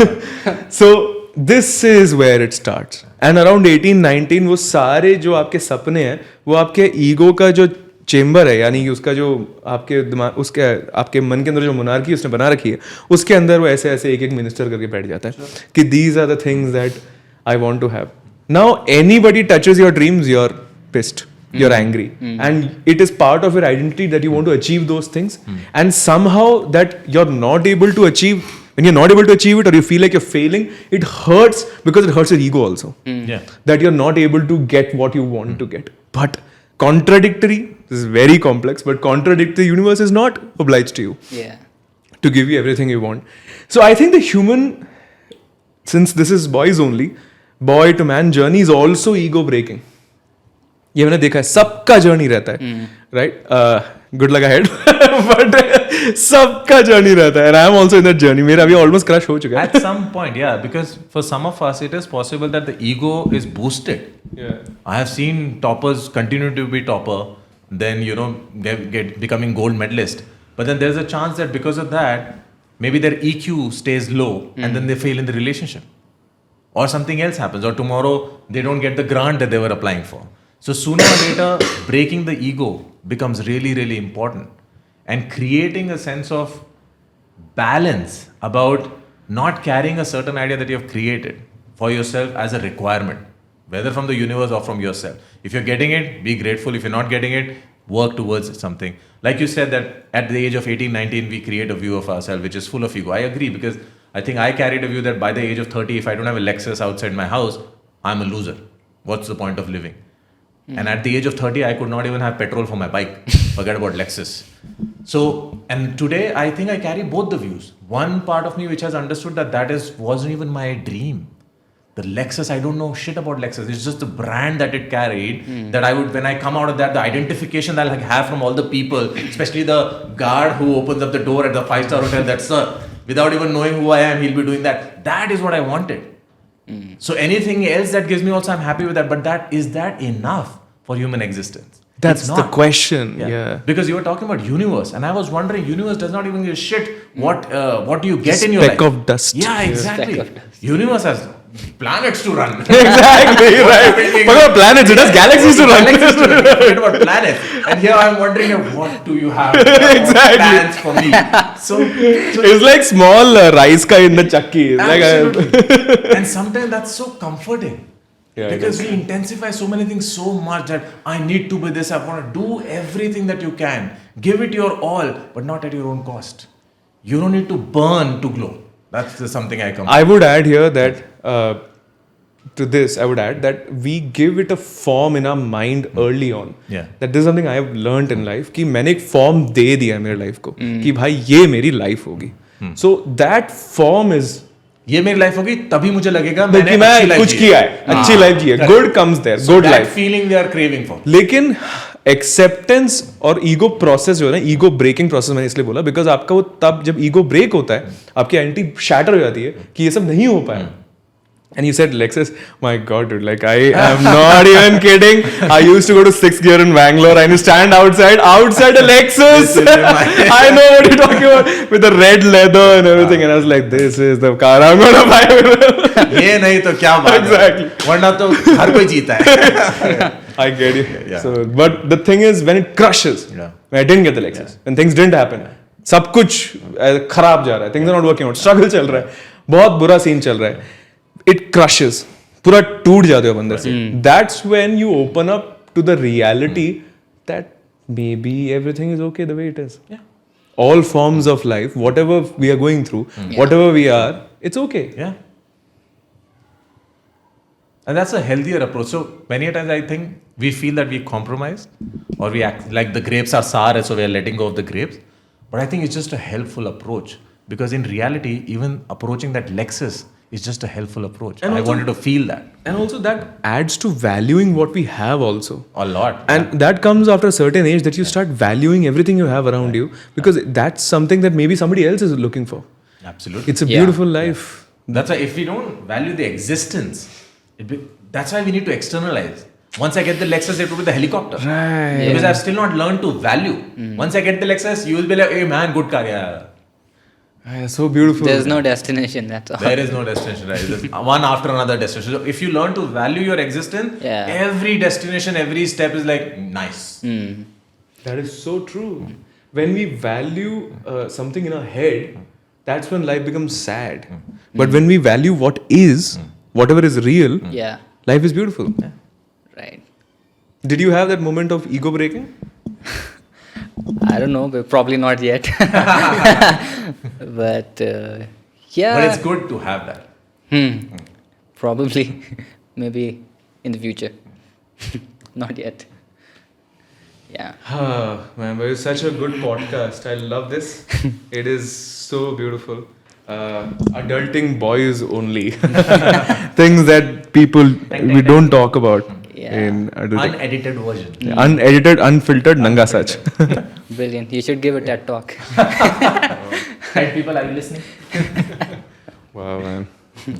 So this is where it starts. And around 18, 19, वो सारे जो आपके सपने हैं, वो आपके ego का जो चेम्बर है, यानी कि उसका जो आपके दिमाग, उसके आपके मन के अंदर जो मोनार्की उसने बना रखी है, उसके अंदर वो ऐसे ऐसे एक एक मिनिस्टर करके बैठ जाता है कि these are the things that I want to have. Now anybody touches your dreams, you're pissed, you're angry, and it is part of your identity that you want to achieve those things, and somehow that you're not able to achieve. When you're not able to achieve it, or you feel like you're failing, it hurts because it hurts your ego also. Yeah. That you're not able to get what you want to get. But contradictory, this is very complex, but contradictory universe is not obliged to you Yeah. to give you everything you want. So I think the human, since this is boys only, boy to man journey is also ego breaking. ये मैंने देखा है, सबका journey रहता है, right? Good luck ahead, but सबका journey रहता है, and I am also in that journey. मेरा अभी almost crush हो चुका है. At some point, yeah, because for some of us, it is possible that the ego is boosted. Yeah. I have seen toppers continue to be topper, then they get becoming gold medalist. But then there's a chance that because of that, maybe their EQ stays low, and then they fail in the relationship, or something else happens, or tomorrow they don't get the grant that they were applying for. So sooner or later, breaking the ego becomes really, really important, and creating a sense of balance about not carrying a certain idea that you have created for yourself as a requirement, whether from the universe or from yourself. If you're getting it, be grateful. If you're not getting it, work towards something. Like you said that at the age of 18, 19, we create a view of ourselves which is full of ego. I agree, because I think I carried a view that by the age of 30, if I don't have a Lexus outside my house, I'm a loser. What's the point of living? And at the age of 30, I could not even have petrol for my bike. Forget about Lexus. So, and today, I think I carry both the views. One part of me which has understood that wasn't even my dream. The Lexus, I don't know shit about Lexus. It's just the brand that it carried. That I would, when I come out of that, the identification that I have from all the people, especially the guard who opens up the door at the 5-star hotel, that sir, without even knowing who I am, he'll be doing that. That is what I wanted. So anything else that gives me also, I'm happy with that. But is that enough for human existence? That's It's the not. question. Yeah. Because you were talking about universe, and I was wondering, universe does not even give a shit what do you get in your life. Speck of dust. Yeah, exactly. Speck of dust. Universe has planets to run. Exactly, right. Forget about planets, it has galaxies to run. Galaxies to run. Forget about planets. And here I'm wondering, what do you have? Exactly. Plans for me. So It's like small rice ka in the chakki. It's like absolutely. And sometimes that's so comforting. Yeah, Because we intensify so many things so much that I need to be this, I want to do everything that you can. Give it your all, but not at your own cost. You don't need to burn to glow. That's something I come. I would add here that to this, I would add that we give it a form in our mind early on. Yeah. That this is something I have learned in life कि मैंने एक form दे दिया मेरे life को कि भाई ये मेरी life होगी. So that form is ये मेरी लाइफ होगी तभी मुझे लगेगा कि मैंने मैं अच्छी life कुछ जी किया है, अच्छी लाइफ जी है, good comes there, good that life. feeling they are craving for. लेकिन एक्सेप्टेंस और ईगो प्रोसेस जो है ना, ईगो ब्रेकिंग प्रोसेस मैंने इसलिए बोला बिकॉज आपका वो तब जब ईगो ब्रेक होता है, आपकी आइडेंटिटी शैटर हो जाती है कि ये सब नहीं हो पाया. And you said Lexus, my God, dude, like I am not even kidding. I used to go to 6th gear in Bangalore and you stand outside a Lexus. I know what you're talking about, with the red leather and everything. And I was like, this is the car I'm gonna buy. ये नहीं तो क्या बात है. Exactly. वरना तो हर कोई जीता है. I get you. Yeah. So, but the thing is, when it crushes, Yeah. when I didn't get the Lexus, when things didn't happen, सब कुछ खराब जा रहा है, things are not working out, struggle चल रहा है, बहुत बुरा सीन चल रहा है, it crushes, पूरा टूट जाते हो अंदर से. That's when you open up to the reality that maybe everything is okay the way it is. Yeah. All forms of life, whatever we are going through, whatever we are, it's okay. Yeah. And that's a healthier approach. So many a times I think we feel that we compromise or we act like the grapes are sour, so we are letting go of the grapes. But I think it's just a helpful approach, because in reality, even approaching that Lexus is just a helpful approach. And I also- wanted to feel that And also that adds to valuing what we have also. a lot. And that comes after a certain age that you start valuing everything you have around you, because that's something that maybe somebody else is looking for. Absolutely. It's a Yeah. beautiful life. That's why if we don't value the existence, that's why we need to externalize. Once I get the Lexus, it will be the helicopter. Right. Because I've still not learned to value. Once I get the Lexus, you will be like, hey man, good car, yeah. So beautiful. There's no destination, that's all. There is no destination, right? There's one after another destination. So if you learn to value your existence, Yeah. every destination, every step is like nice. That is so true. When we value something in our head, that's when life becomes sad. But when we value what is, whatever is real, Yeah, life is beautiful. right. Did you have that moment of ego breaking? I don't know, but probably not yet. But yeah. But it's good to have that. Probably. Maybe in the future. Not yet. Yeah. Man, but it's such a good podcast. I love this. It is so beautiful. Adulting boys only. Things that people we don't talk about Yeah. in adulting. Unedited version. Unedited, unfiltered, nanga sach. Brilliant. You should give a TED talk. Right, people, are you listening? Wow, man.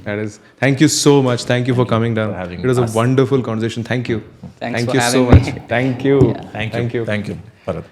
That is. Thank you so much. Thank you for coming down. For having It was us. a wonderful conversation. Thank you. Thanks Thank for you having so me. much. Thank you. Yeah. Thank you. Thank you, Bharat.